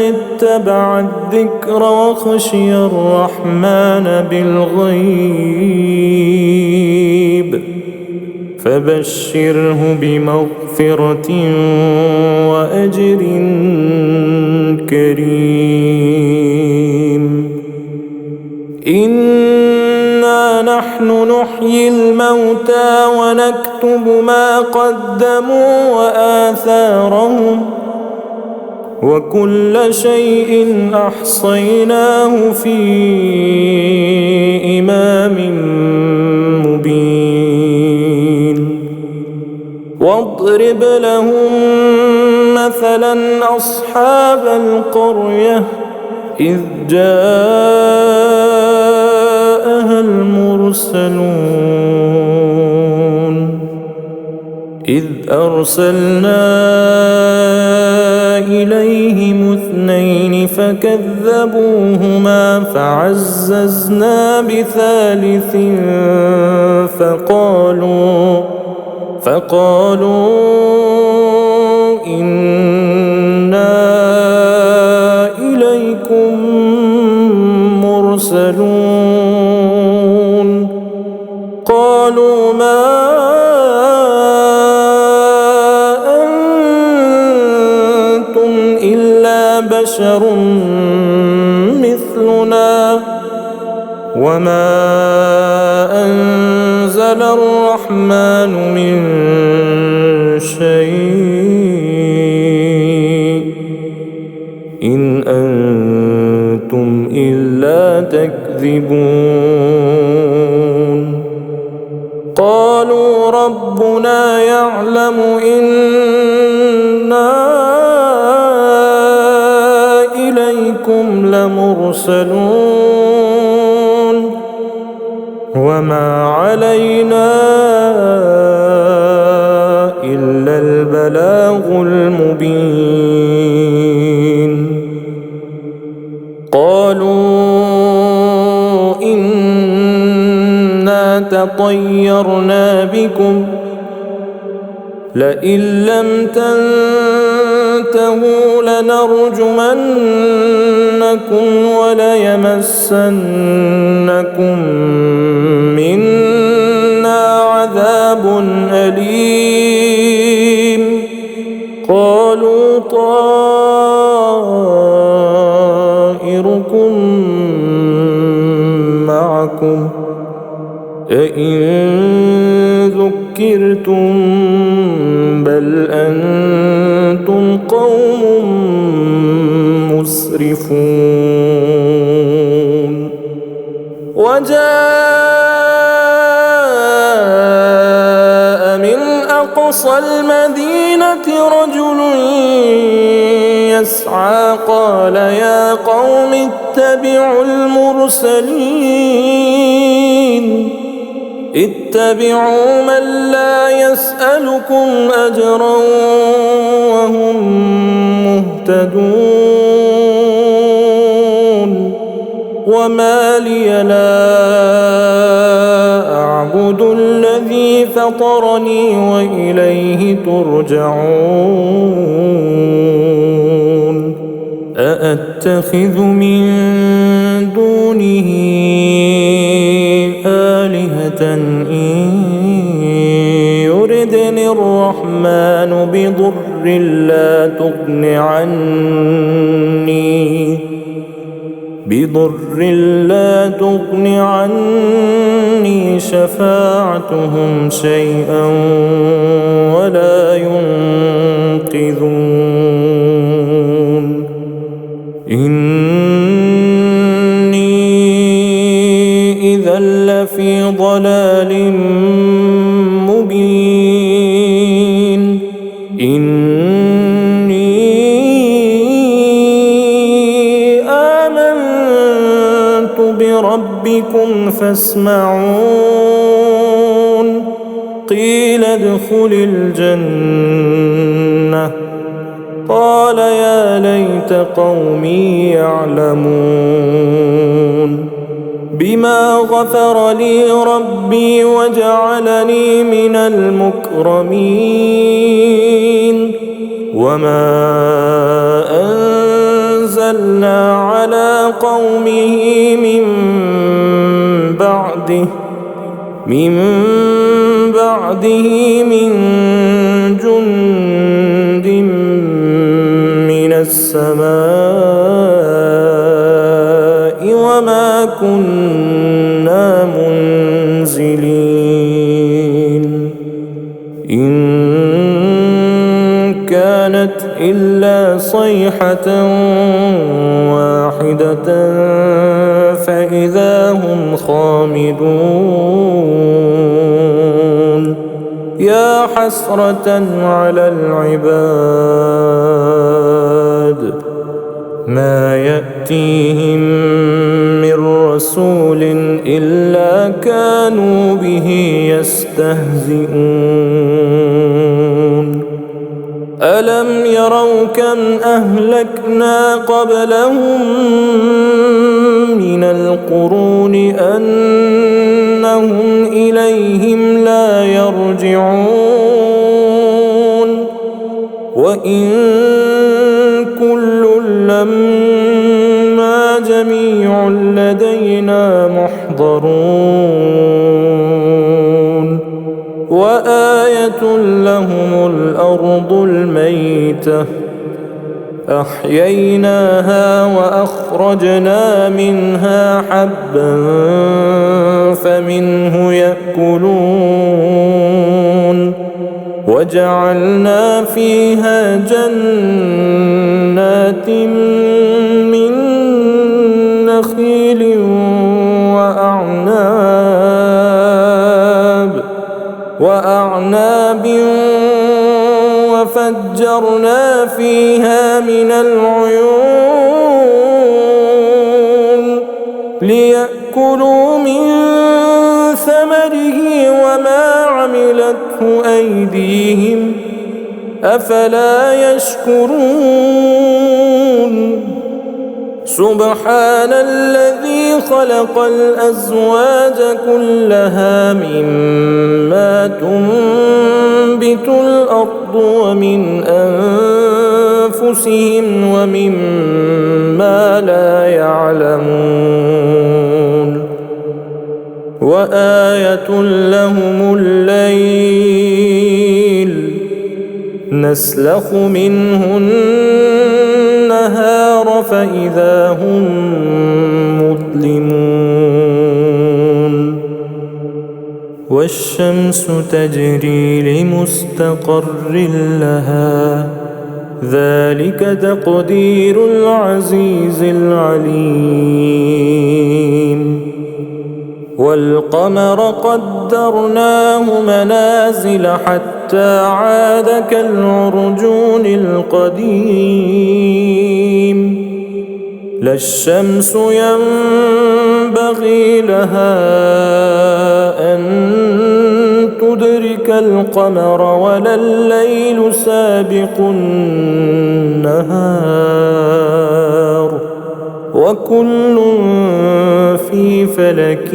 اتبع الذكر وخشي الرحمن بالغيب فبشره بمغفرة وأجر كريم. إنا نحن نحيي الموتى ونكتب ما قدموا وآثارهم وكل شيء أحصيناه في إمام مبين. واضرب لهم مثلا أصحاب القرية إذ جاءها المرسلون إذ أرسلنا إليهم 2 فكذبوهما فعززنا بثالث فقالوا إنا إليكم مرسلون. قالوا ما أنتم إلا بشر مثلنا وما أنزل الرحمن من شيء إن أنتم إلا تكذبون. قالوا ربنا يعلم إنا إليكم لمرسلون وما علينا إلا البلاغ المبين. قالوا إنا تطيرنا بكم لئن لم تنتهوا لنرجمنكم وليمسنكم منا عذاب أليم. قالوا طائركم معكم أئن ذكرتم بل أنتم قوم مسرفون. وجاء من أقصى المدينة رجل يسعى قال يا قوم اتبعوا اتبعوا من لا يسألكم أجرا وهم مهتدون. وما لي لا أعبد الذي فطرني وإليه ترجعون. أأتخذ من دونه آلهة إن يردني الرحمن بضر لا تغن عني شفاعتهم شيئا ولا ينقذون. إني إذا لفي ضلال مبين. إني آمنت بربكم فاسمعون. قيل ادخل الجنة قال يا ليت قومي يعلمون بما غفر لي ربي وجعلني من المكرمين. وما أنزل قومه من بعده من جند من السماء وما كنا منزلين إن كانت إلا صيحة واحدة فإذا هم خامدون يا حسرة على العباد ما يأتيهم من رسول إلا كانوا به يستهزئون ألم يروا كم أهلكنا قبلهم من القرون أنهم إليهم لا يرجعون وإن كل لما جميع لدينا محضرون وآية لهم الأرض الميتة أحييناها وأخرجنا منها حبا فمنه يأكلون وجعلنا فيها جنات من نخيل وأعناب وفجرنا فيها من العيون ليأكلوا من ثمره وما عملته أيديهم أفلا يشكرون سبحان الذي خلق الأزواج كلها مما تنبت الأرض ومن أنفسهم ومما لا يعلمون وآية لهم الليل نسلخ منه النهار فإذا هم مظلمون والشمس تجري لمستقر لها ذلك تقدير العزيز العليم والقمر قدرناه منازل حتى عاد كالعرجون القديم لا الشمس ينبغي لها أن تدرك القمر ولا الليل سابق النهار وكل في فلك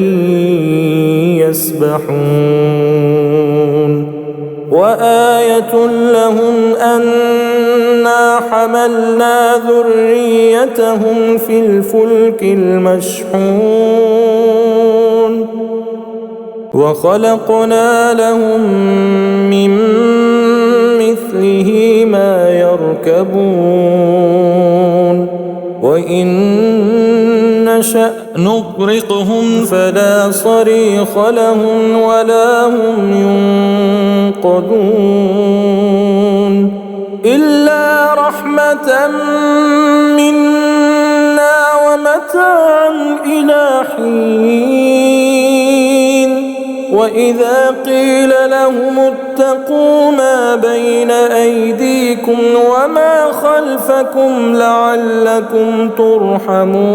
يسبحون وآية لهم أنا حملنا ذريتهم في الفلك المشحون وخلقنا لهم من مثله ما يركبون وإن نشأ نغرقهم فلا صريخ لهم ولا هم ينقذون إلا رحمة منا ومتاعا إلى حين وإذا قيل لهم اتقوا ما بين أيديكم وما خلفكم لعلكم ترحمون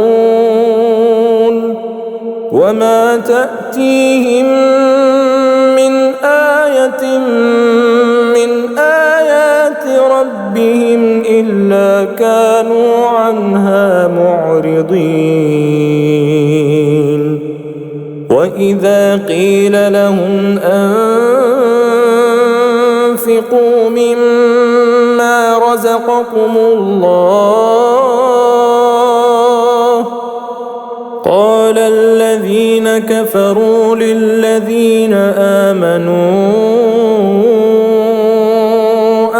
وما تأتيهم من آية من آيات ربهم إلا كانوا عنها معرضين وإذا قيل لهم أنفقوا مما رزقكم الله كفروا للذين آمنوا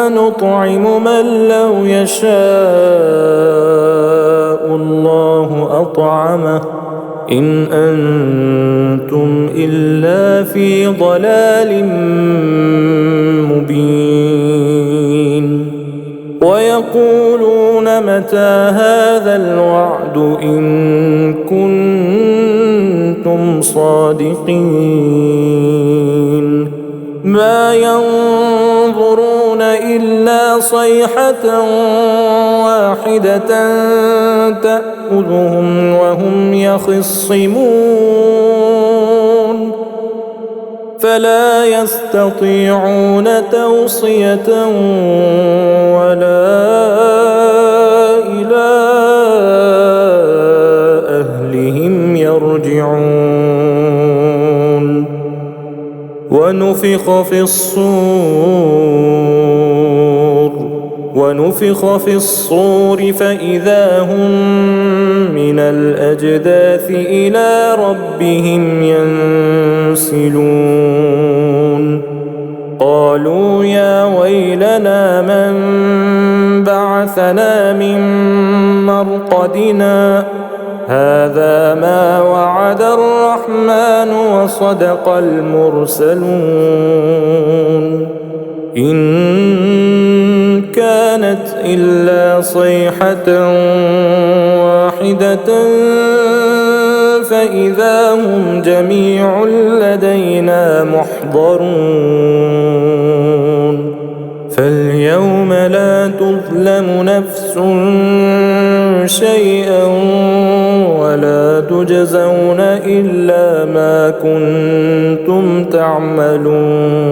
أنطعم من لو يشاء الله أطعمه إن أنتم إلا في ضلال مبين ويقولون متى هذا الوعد إن كنتم صادقين ما ينظرون إلا صيحة واحدة تأخذهم وهم يخصمون فلا يستطيعون توصية ولا إلى أهلهم يرجعون ونفخ في الصور فإذا هم من الأجداث إلى ربهم ينسلون قالوا يا ويلنا من بعثنا من مرقدنا هذا ما وعد الرحمن وصدق المرسلون إن كانت إلا صيحة واحدة فإذا هم جميع لدينا محضرون فاليوم لا تظلم نفس شيئا ولا تجزون إلا ما كنتم تعملون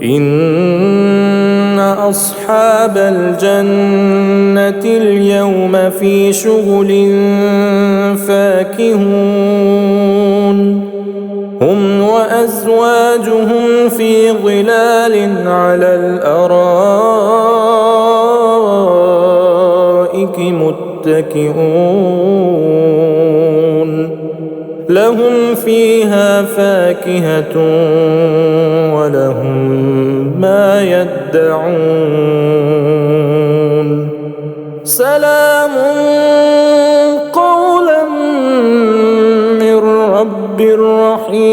إن أصحاب الجنة اليوم في شغل فاكهون هم وأزواجهم في ظلال على الأرائك متكئون لهم فيها فاكهة ولهم ما يدعون سلام قولا من رب رحيم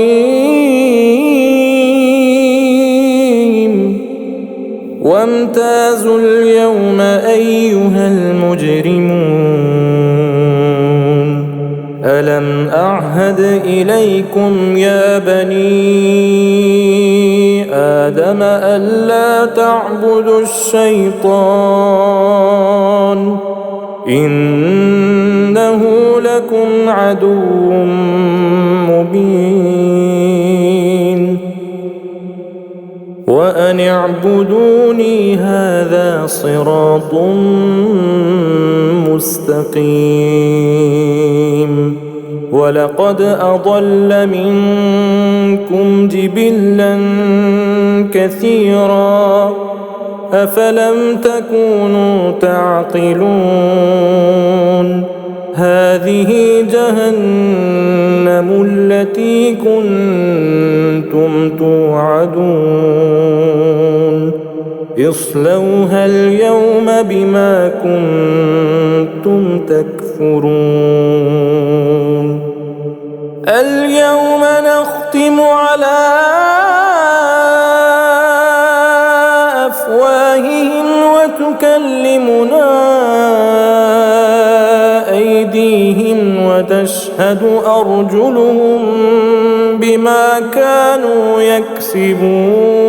وامتازوا اليوم أيها المجرمون ألم أعهد إليكم يا بني آدم ألا تعبدوا الشيطان إنه لكم عدو مبين وأن اعبدوني هذا صراط مستقيم ولقد أضل منكم جبلا كثيرا أفلم تكونوا تعقلون هذه جهنم التي كنتم توعدون اصلوها اليوم بما كنتم تكفرون اليوم نختم على أفواههم وتكلمنا أيديهم وتشهد أرجلهم بما كانوا يكسبون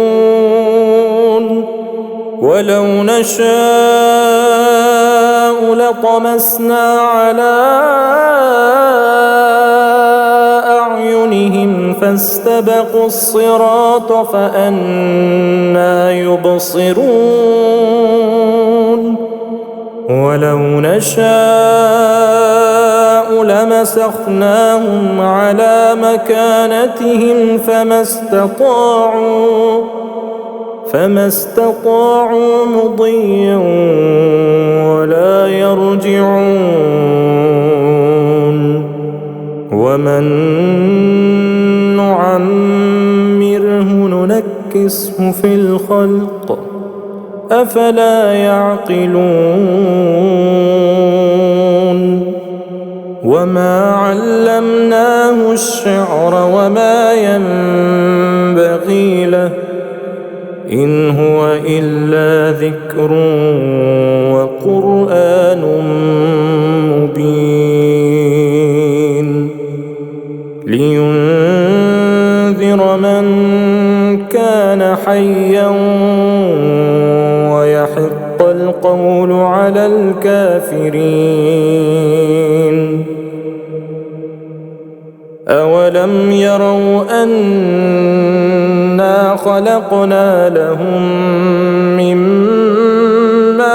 ولو نشاء لطمسنا على أعينهم فاستبقوا الصراط فأنى يبصرون ولو نشاء لمسخناهم على مكانتهم فما استطاعوا مضيا ولا يرجعون ننكسه في الخلق أفلا يعقلون وما علمناه الشعر وما ينبغي له إن هو إلا ذكر وقرآن مبين لينذر من كان حيا ويحق القول على الكافرين أولم يروا أنا خلقنا لهم مما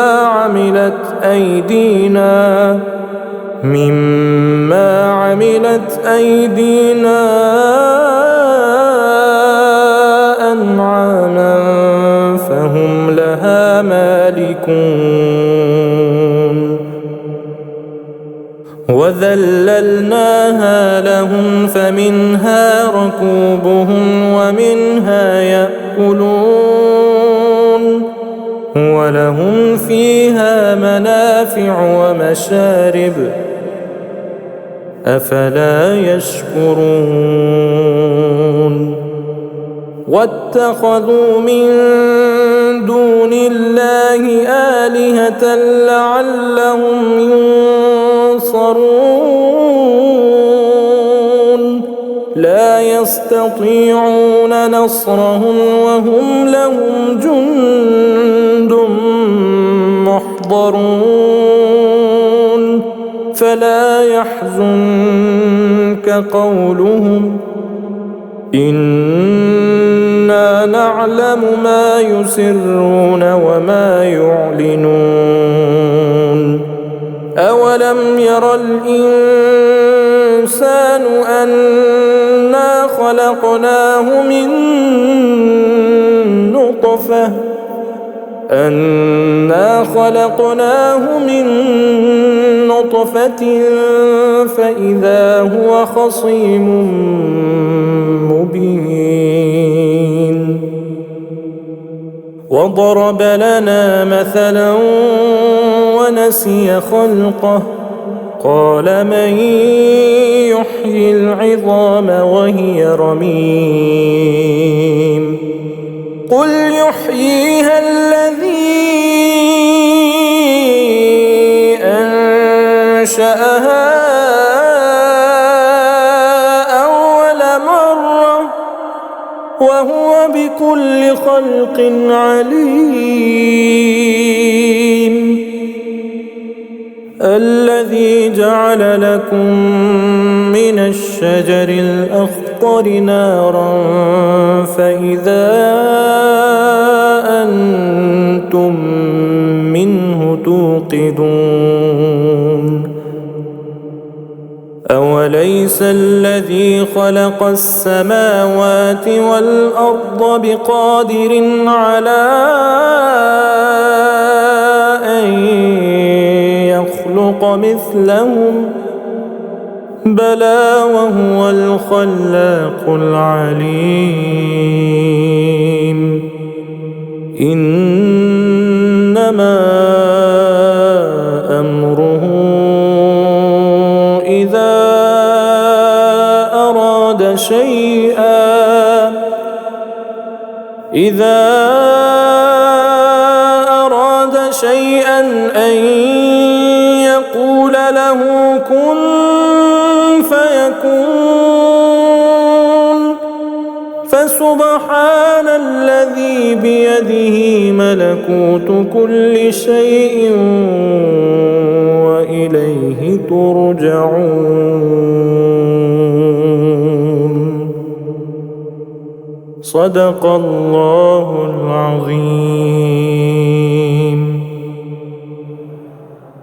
عملت أيدينا أنعاما فهم لها مالكون وذللناها لهم فمنها ركوبهم ومنها يأكلون ولهم فيها منافع ومشارب أفلا يشكرون واتخذوا من دون الله آلهة لعلهم ينصرون لا يستطيعون نصرهم وهم لهم جند محضرون فلا يحزنك قولهم إنا نعلم ما يسرون وما يعلنون أولم ير الإنسان أنا خلقناه من نطفة فإذا هو خصيم مبين وضرب لنا مثلا ونسي خلقه قال من يحيي العظام وهي رميم قل يحييها الذي أنشأها أول مرة وهو بكل خلق عليم الذي جعل لكم من الشجر الأخضر نارا فإذا أنتم منه توقدون أوليس الذي خلق السماوات والأرض بقادر على أن يخلق مثلهم بلى وهو الخلاق العليم إنما أمره إذا أراد شيئا أن يقول له كن فيكون فسبحان الذي بيده ملكوت كل شيء وإليه ترجعون صدق الله العظيم।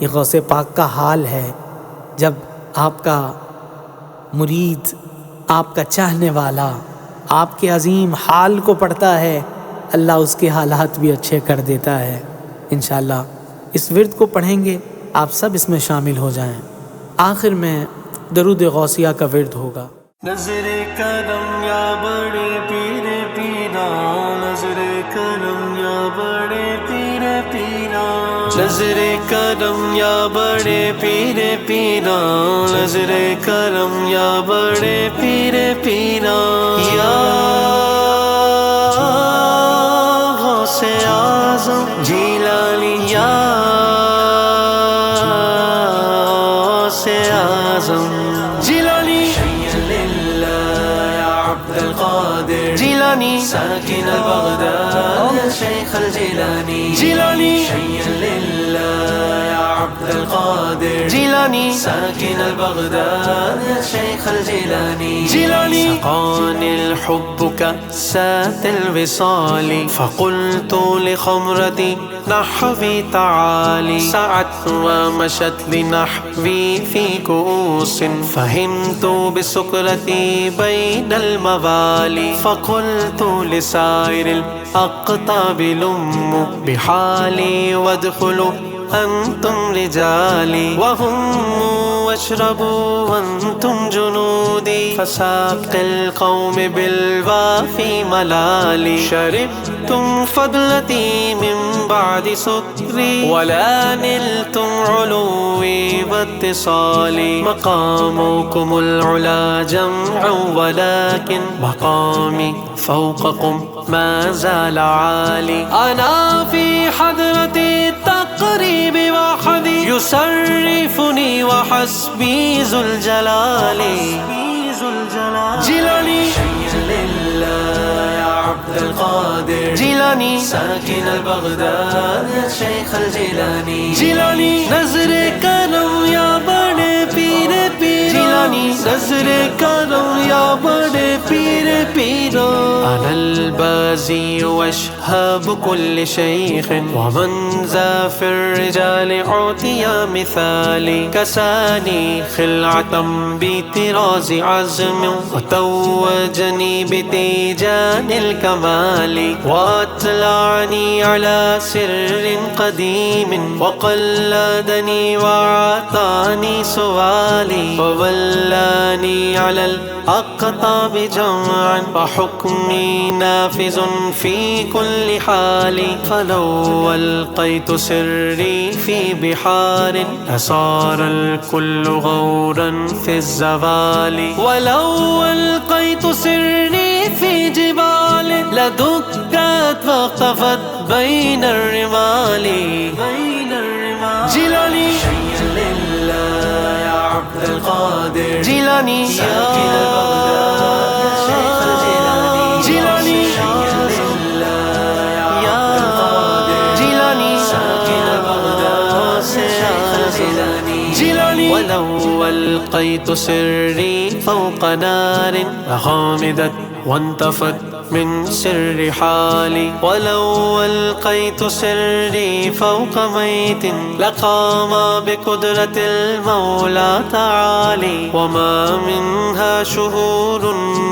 یہ غوث پاک کا حال ہے، جب آپ کا مرید، آپ کا چاہنے والا آپ کے عظیم حال کو پڑھتا ہے، اللہ اس کے حالات بھی اچھے کر دیتا ہے۔ انشاءاللہ اس ورد کو پڑھیں گے، آپ سب اس میں شامل ہو جائیں۔ آخر میں درود غوثیہ کا ورد ہوگا۔ نظر کرم یا بڑے پیر پیرا، نظر کرم یا بڑے پیر پیرا، نظر کرم یا بڑے پیر پیرا، نظر کرم یا بڑے پیر پیرا، یا غوث اعظم جیلانی، یا غوث اعظم جیلانی، جیلانی ساکن البغداد یا شیخ الجیلانی، جیلانی شیئا للہ یا عبد القادر، جیلانی ساکن البغداد یا شیخ الجیلانی، جیلانی سقاني الحب كأسات الوصال، فقلت لخمرتي نحوي تعالي، سعت ومشت لنحوي في كؤوس، فهمت بسكرتي بين الموالي، فقلت لسائر الأقطاب لموا بحالي وادخلوا أنتم رجالي، وهم واشربوا وأنتم جنودي، فساق القوم بالوافي ملالي، شربتم فضلتي من بعد سكري، ولا نلتم علوي واتصالي، مقامكم العلا جمع ولكن مقامي فوقكم ما زال عالي، أنا في حضرة التقريب وحدي يسرفني وحسبي ذو الجلال، جيلاني شيئا لله يا عبد القادر، جيلاني ساكن البغداد يا شيخ الجيلاني، جيلاني نظر کرم یا بڑے پیر پیر، جیلانی نظر کرم یا بڑے پیر پیر، أنا البازي واشهاب كل شيخ، ومن ذا في الرجال عطي مثالي، كساني خلعة بطراز عزم، وتوجني بتيجان الكمال، وأطلعني على سر قديم، وقلدني وعطاني سؤالي، وولاني على الأقطاب جمعا، فحكمي نافذ في كل حال، فلو ألقيت سري في بحار لصار الكل غورا في الزوال، ولو ألقيت سري في جبال لدكت واختفت بين الرمال، جيلاني شيئا لله يا عبد القادر، جيلاني ساكن البغداد يا شيخ الجيلاني، جيلاني شيئا لله يا عبد القادر، جيلاني ساكن البغداد يا شيخ الجيلاني، جيلاني ولو ألقيت سري فوق نار لغامدت وانتفت من سر حالي، ولو ألقيت سري فوق ميت لقام بقدرة المولى تعالي، وما منها شهور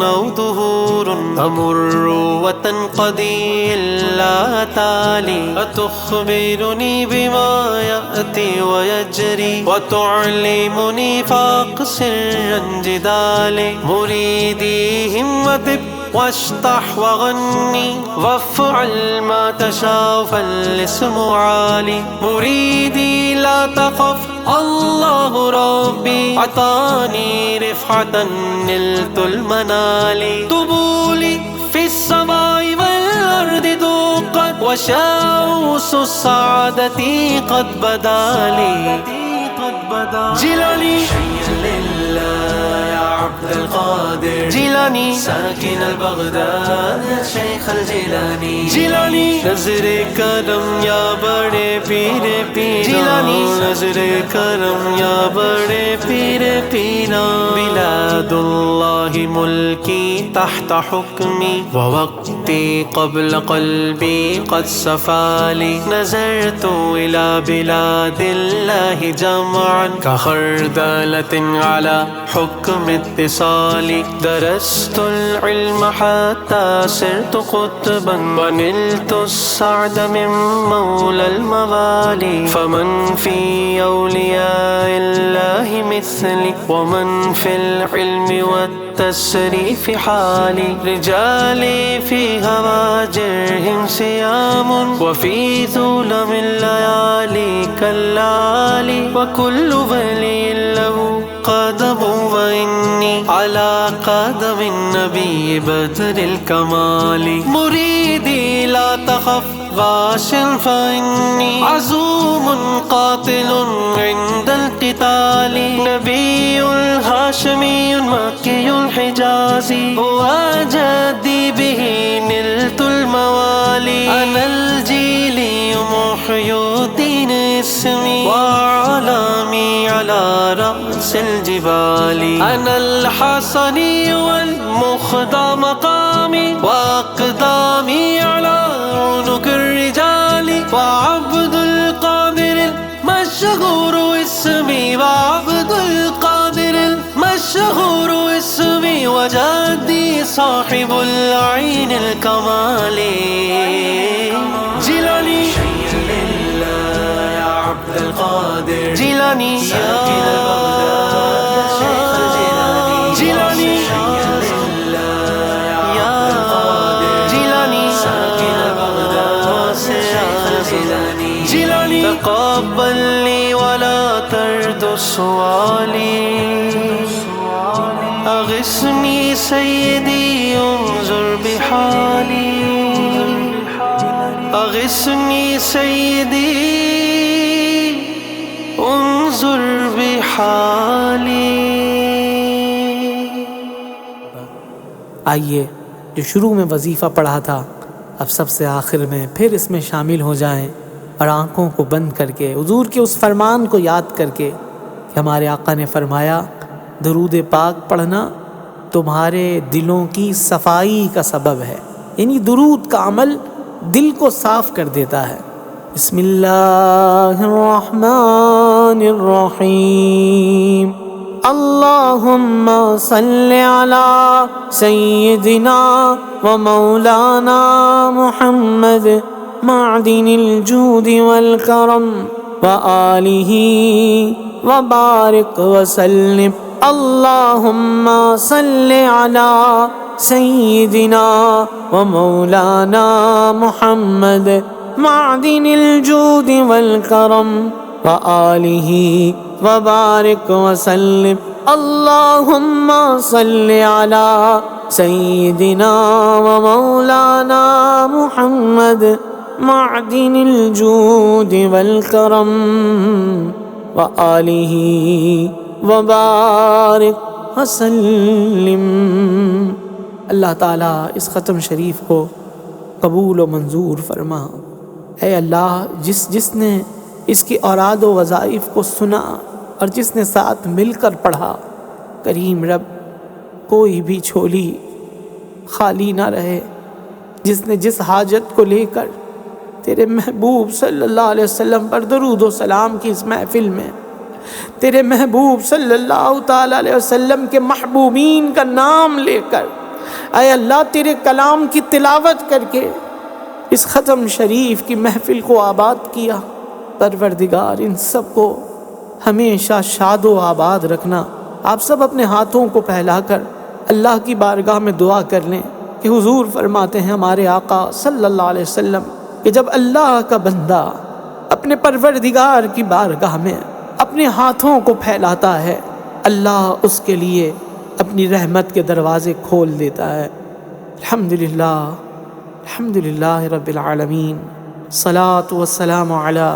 أو دهور تمر وتنقضي إلا تالي، أتخبرني بما يأتي ويجري، وتعلمني فاقصر جدالي، مريدي همة واشطح وغني، وافعل ما تشاء فالاسم عالي، مريدي لا تخف الله ربي عطاني رفعة نلت المنال، طبولي في السماء والأرض دوقت، وشاوس السعادة قد بدالي، جيلاني شيئا لله يا عبد القادر، جيلاني ساكن البغداد يا شيخ الجيلاني، جيلاني نظر کرم یا بڑے پیر پیر، جیلانی نظر کرم یا بڑے پیر پیرا بلاد اللہ ملکی تحت حکمی ووقتی قبل قلبی قد صفالی نظرت الى بلاد اللہ جمعا كخردلة على حكم اتصالی درست العلم حتى صرت قطبا ونلت السعد من مولى الموالي فمن في أولياء الله مثلي ومن في العلم والتسريف حالي رجالي في هواجرهم صيام وفي ظلم الليالي كاللالي وكل ولي له قدم وإني على قدم النبي بدر الكمال مريدي لا تخف غاش فإني عزوم قاتل عند القتال نبي الهاشمي مكي الحجازي هو جدي به نلت الموالي أنا الجيلي محي الدين اسمي وعلامي على رأس الجبال أنا الحسني والمخدى مقامي وأقدامي على عنق الرجال وعبد القادر المشهور اسمي وعبد القادر المشهور اسمي وجدي صاحب العين الكمال جيلاني يا عبد القادر جيلاني ساكن بغداد يا شيخ الجيلاني جيلاني يا القادر جيلاني ساكن بغداد يا شيخ الجيلاني جيلاني تقبل لي ولا ترد سؤالي أغثني سيدي انظر بحالي أغثني سيدي انظر بحالي. آئیے جو شروع میں وظیفہ پڑھا تھا اب سب سے آخر میں پھر اس میں شامل ہو جائیں اور آنکھوں کو بند کر کے حضور کے اس فرمان کو یاد کر کے کہ ہمارے آقا نے فرمایا درود پاک پڑھنا تمہارے دلوں کی صفائی کا سبب ہے، یعنی درود کا عمل دل کو صاف کر دیتا ہے. بسم اللہ الرحمن الرحیم اللہم صلی علی سیدنا و مولانا محمد معدن الجود والکرم وآلہ وبارک وسلم. اللہم صلی علی سیدنا و مولانا محمد معدن الجود والکرم وآلہ وبارک وسلم. اللہم صلی علی سیدنا و مولانا محمد معدن الجود والکرم وآلہ وبارک وسلم. اللہ تعالیٰ اس ختم شریف کو قبول و منظور فرما. اے اللہ جس نے اس کی اوراد و وظائف کو سنا اور جس نے ساتھ مل کر پڑھا، کریم رب کوئی بھی جھولی خالی نہ رہے. جس نے جس حاجت کو لے کر تیرے محبوب صلی اللہ علیہ وسلم پر درود و سلام کی اس محفل میں تیرے محبوب صلی اللہ تعالیٰ علیہ وسلم کے محبوبین کا نام لے کر اے اللہ تیرے کلام کی تلاوت کر کے اس ختم شریف کی محفل کو آباد کیا، پروردگار ان سب کو ہمیشہ شاد و آباد رکھنا. آپ سب اپنے ہاتھوں کو پھیلا کر اللہ کی بارگاہ میں دعا کر لیں کہ حضور فرماتے ہیں ہمارے آقا صلی اللہ علیہ وسلم کہ جب اللہ کا بندہ اپنے پروردگار کی بارگاہ میں اپنے ہاتھوں کو پھیلاتا ہے اللہ اس کے لیے اپنی رحمت کے دروازے کھول دیتا ہے. الحمدللہ الحمدللہ رب العالمین، صلاۃ والسلام علی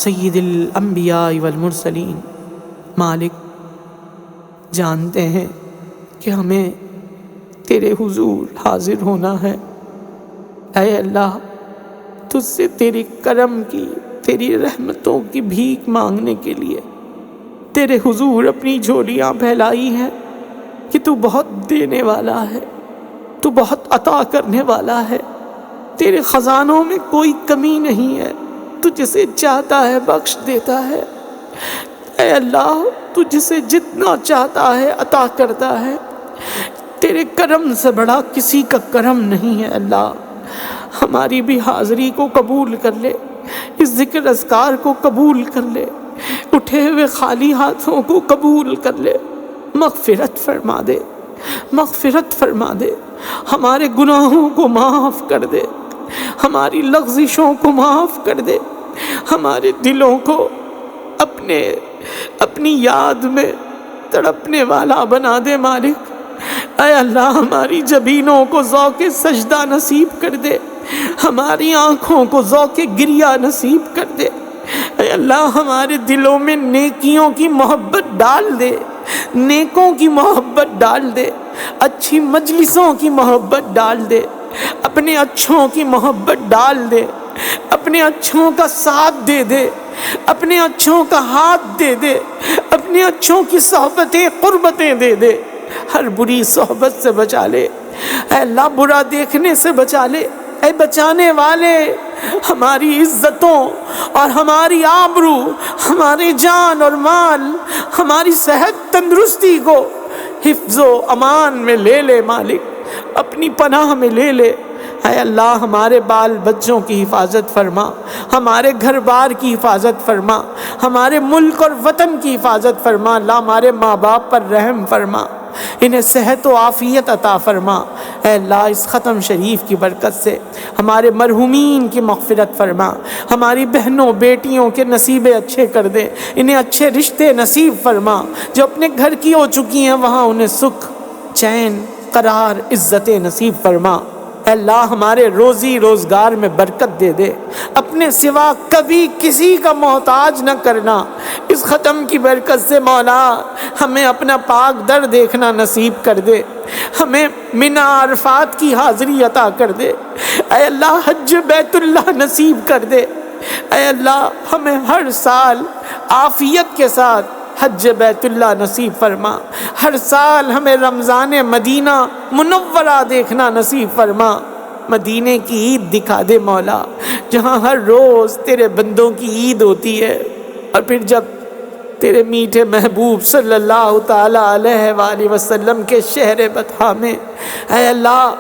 سید الانبیاء والمرسلین. مالک جانتے ہیں کہ ہمیں تیرے حضور حاضر ہونا ہے. اے اللہ تجھ سے تیری کرم کی، تیری رحمتوں کی بھیک مانگنے کے لیے تیرے حضور اپنی جھولیاں پھیلائی ہیں کہ تو بہت دینے والا ہے، تو بہت عطا کرنے والا ہے، تیرے خزانوں میں کوئی کمی نہیں ہے، تو جسے چاہتا ہے بخش دیتا ہے۔ اے اللہ، تو جسے جتنا چاہتا ہے عطا کرتا ہے، تیرے کرم سے بڑا کسی کا کرم نہیں ہے۔ اللہ ہماری بھی حاضری کو قبول کر لے، اس ذکر اذکار کو قبول کر لے، اٹھے ہوئے خالی ہاتھوں کو قبول کر لے، مغفرت فرما دے، مغفرت فرما دے، ہمارے گناہوں کو معاف کر دے، ہماری لغزشوں کو معاف کر دے، ہمارے دلوں کو اپنی یاد میں تڑپنے والا بنا دے مالک۔ اے اللہ ہماری جبینوں کو ذوق سجدہ نصیب کر دے، ہماری آنکھوں کو ذوق گریہ نصیب کر دے۔ اے اللہ ہمارے دلوں میں نیکیوں کی محبت ڈال دے، نیکوں کی محبت ڈال دے، اچھی مجلسوں کی محبت ڈال دے، اپنے اچھوں کی محبت ڈال دے، اپنے اچھوں کا ساتھ دے دے، اپنے اچھوں کا ہاتھ دے دے، اپنے اچھوں کی صحبتیں قربتیں دے دے، ہر بری صحبت سے بچا لے۔ اے اللہ برا دیکھنے سے بچا لے۔ اے بچانے والے، ہماری عزتوں اور ہماری آبرو، ہماری جان اور مال، ہماری صحت تندرستی کو حفظ و امان میں لے لے مالک، اپنی پناہ میں لے لے۔ اے اللہ ہمارے بال بچوں کی حفاظت فرما، ہمارے گھر بار کی حفاظت فرما، ہمارے ملک اور وطن کی حفاظت فرما۔ اللہ ہمارے ماں باپ پر رحم فرما، انہیں صحت و عافیت عطا فرما۔ اے اللہ اس ختم شریف کی برکت سے ہمارے مرحومین کی مغفرت فرما، ہماری بہنوں بیٹیوں کے نصیبے اچھے کر دے، انہیں اچھے رشتے نصیب فرما، جو اپنے گھر کی ہو چکی ہیں وہاں انہیں سکھ، چین، قرار، عزتیں نصیب فرما۔ اے اللہ ہمارے روزی روزگار میں برکت دے دے، اپنے سوا کبھی کسی کا محتاج نہ کرنا۔ اس ختم کی برکت سے مولا ہمیں اپنا پاک در دیکھنا نصیب کر دے، ہمیں منی عرفات کی حاضری عطا کر دے۔ اے اللہ حج بیت اللہ نصیب کر دے۔ اے اللہ ہمیں ہر سال عافیت کے ساتھ حج بیت اللہ نصیب فرما، ہر سال ہمیں رمضان مدینہ منورہ دیکھنا نصیب فرما۔ مدینے کی عید دکھا دے مولا، جہاں ہر روز تیرے بندوں کی عید ہوتی ہے، اور پھر جب تیرے میٹھے محبوب صلی اللہ تعالی علیہ وآلہ وسلم کے شہر بطحا میں اے اللہ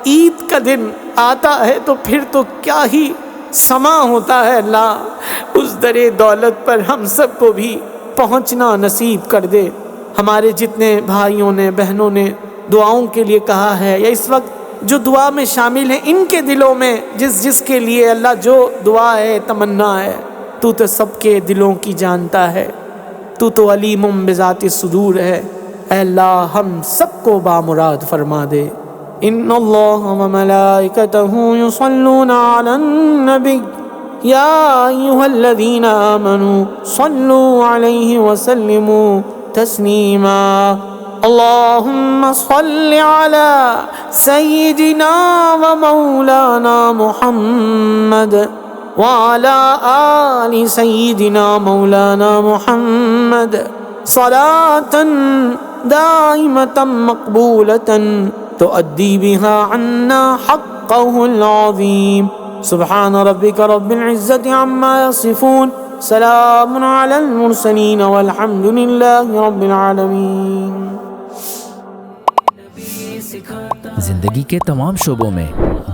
عید کا دن آتا ہے تو پھر تو کیا ہی سما ہوتا ہے۔ اللہ اس در دولت پر ہم سب کو بھی پہنچنا نصیب کر دے۔ ہمارے جتنے بھائیوں نے بہنوں نے دعاؤں کے لیے کہا ہے، یا اس وقت جو دعا میں شامل ہیں، ان کے دلوں میں جس کے لیے اللہ جو دعا ہے تمنا ہے، تو سب کے دلوں کی جانتا ہے، تو علیم بذات الصدور ہے۔ اے اللہ ہم سب کو بامراد فرما دے۔ ان اللہ وملائکتہ یصلون علی النبی یا ایھا الذین آمنوا صلوا علیہ وسلموا تسلیما۔ اللہم صل علی سیدنا و مولانا محمد وعلی آل سیدنا مولانا محمد صلاۃ دائمۃ مقبولۃ تؤدی بها عنا حقہ العظیم۔ سبحان ربک رب العزۃ عما یصفون، سلام علی المرسلین والحمد للہ رب العالمین۔ زندگی کے تمام شعبوں میں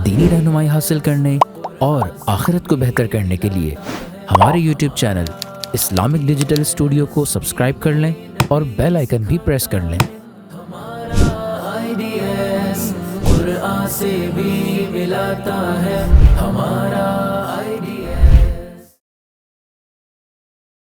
دینی رہنمائی حاصل کرنے اور آخرت کو بہتر کرنے کے لیے ہمارے YouTube channel Islamic digital studio کو سبسکرائب کر لیں اور بیل آئیکن بھی پریس کر لیں۔ قرآن سے بھی ملاتا ہے ہمارا